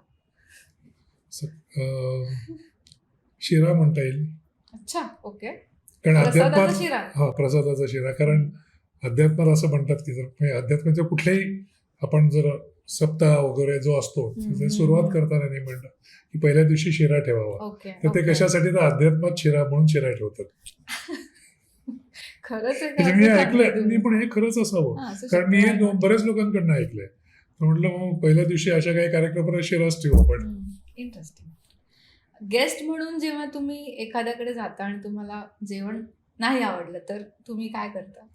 शिरा म्हणता येईल. अच्छा, ओके. कारण अध्यात्मात, शिरा? हा, प्रसादाचा शिरा. कारण अध्यात्मात असं म्हणतात की जर अध्यात्माच्या कुठल्याही आपण जर सप्ताह वगैरे जो असतो त्याची सुरुवात करताना नाही म्हणलं की पहिल्या दिवशी शिरा ठेवावा. ओके तर ते कशासाठी तर अध्यात्मात शिरा म्हणून शिरा ठेवतात. खरंच आहे का? म्हणजे मी असं ऐकलंय, सांगताय तुम्ही? मी पण हे खरंच असावं. हां, असू कारण मी शकतं. हे Why not? बऱ्याच लोकांकडनं ऐकलंय. तर म्हटलं मग पहिल्या दिवशी अशा काही कार्यक्रमाला शिराच ठेवू आपण. इंटरेस्टिंग. गेस्ट म्हणून जेव्हा तुम्ही एखाद्याकडे जाता आणि तुम्हाला जेवण नाही आवडलं तर तुम्ही काय करता?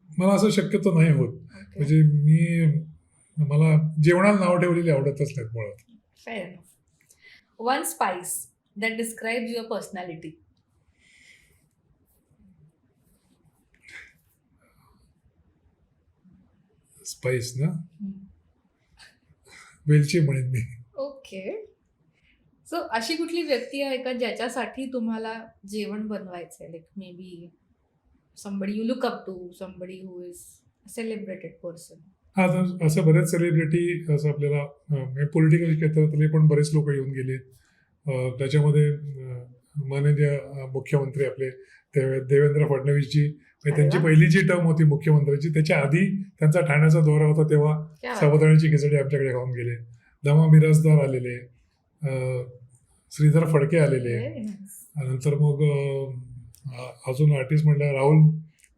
मला असं शक्यतो नाही होत. ओके. म्हणजे मला जेवणाला नाव ठेवलेली आवडतच नाहीत मुळात. Fair enough. One spice that describes your personality. Spice ना, वेलची म्हणेन मी. ओके. सो अशी कुठली व्यक्ती आहे का ज्याच्यासाठी तुम्हाला जेवण बनवायचंय? Like maybe somebody you look up to, somebody who is a celebrated person. हा, तर असं बरेच सेलिब्रिटी असं आपल्याला पॉलिटिकल क्षेत्रातले पण बरेच लोक येऊन गेले. त्याच्यामध्ये माननीय मुख्यमंत्री आपले देवेंद्र फडणवीसजी, म्हणजे अरे त्यांची वा. पहिली जी टर्म होती मुख्यमंत्र्याची त्याच्या आधी त्यांचा ठाण्याचा दौरा होता तेव्हा क्या बात. साबुदाण्याची खिचडी आमच्याकडे खाऊन गेले. दमा मिराजदार आलेले, श्रीधर फडके आलेले. Very nice. नंतर मग अजून आर्टिस्ट म्हटलं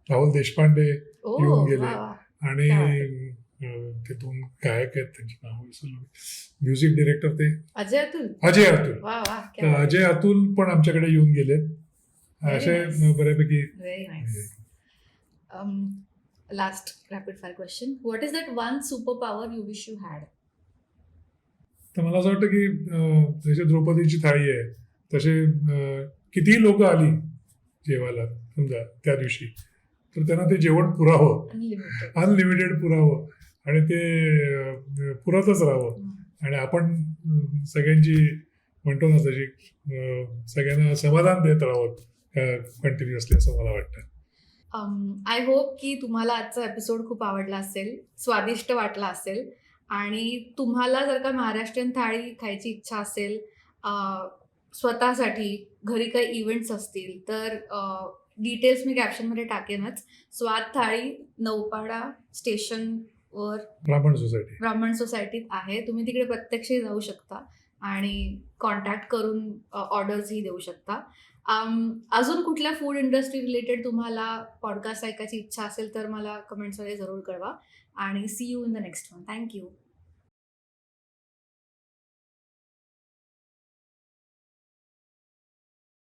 राहुल देशपांडे ओ, येऊन गेले. वा, वा. आणि क्या ते दोन गायक आहेत त्यांची नाव विसरलो. म्युझिक डिरेक्टर ते अजय अतुल. अजय अतुल. वा वा. तर अजय अतुल पण आमच्याकडे येऊन गेले. असे nice. बऱ्यापैकी. Very nice. Last rapid fire question. What is that one super power you wish you had? तर मला असं वाटतं की जसे द्रौपदीची थाळी आहे तसे कितीही लोक आली जेवायला समजा त्या दिवशी तर त्यांना ते जेवण पुरावं, अनलिमिटेड. अनलिमिटेड पुरावं आणि ते पुरतच राहावं. आणि आपण सगळ्यांची म्हणतो ना तशी सगळ्यांना समाधान देत राहावं कंटिन्युअसली, असं मला वाटतं. आय होप की तुम्हाला आजचा एपिसोड खूप आवडला असेल, स्वादिष्ट वाटला असेल. आणि तुम्हाला जर का महाराष्ट्रीयन थाळी खायची इच्छा असेल, स्वतःसाठी घरी काही इव्हेंट्स असतील तर डिटेल्स मी कॅप्शनमध्ये टाकेनच. स्वाद थाळी नौपाडा स्टेशनवर ब्राह्मण सोसायटीत आहे. तुम्ही तिकडे प्रत्यक्षही जाऊ शकता आणि कॉन्टॅक्ट करून ऑर्डर्सही देऊ शकता. अजून कुठल्या फूड इंडस्ट्री रिलेटेड तुम्हाला पॉडकास्ट ऐकायची इच्छा असेल तर मला कमेंट्समध्ये जरूर कळवा. आणि see you in the next one. Thank you.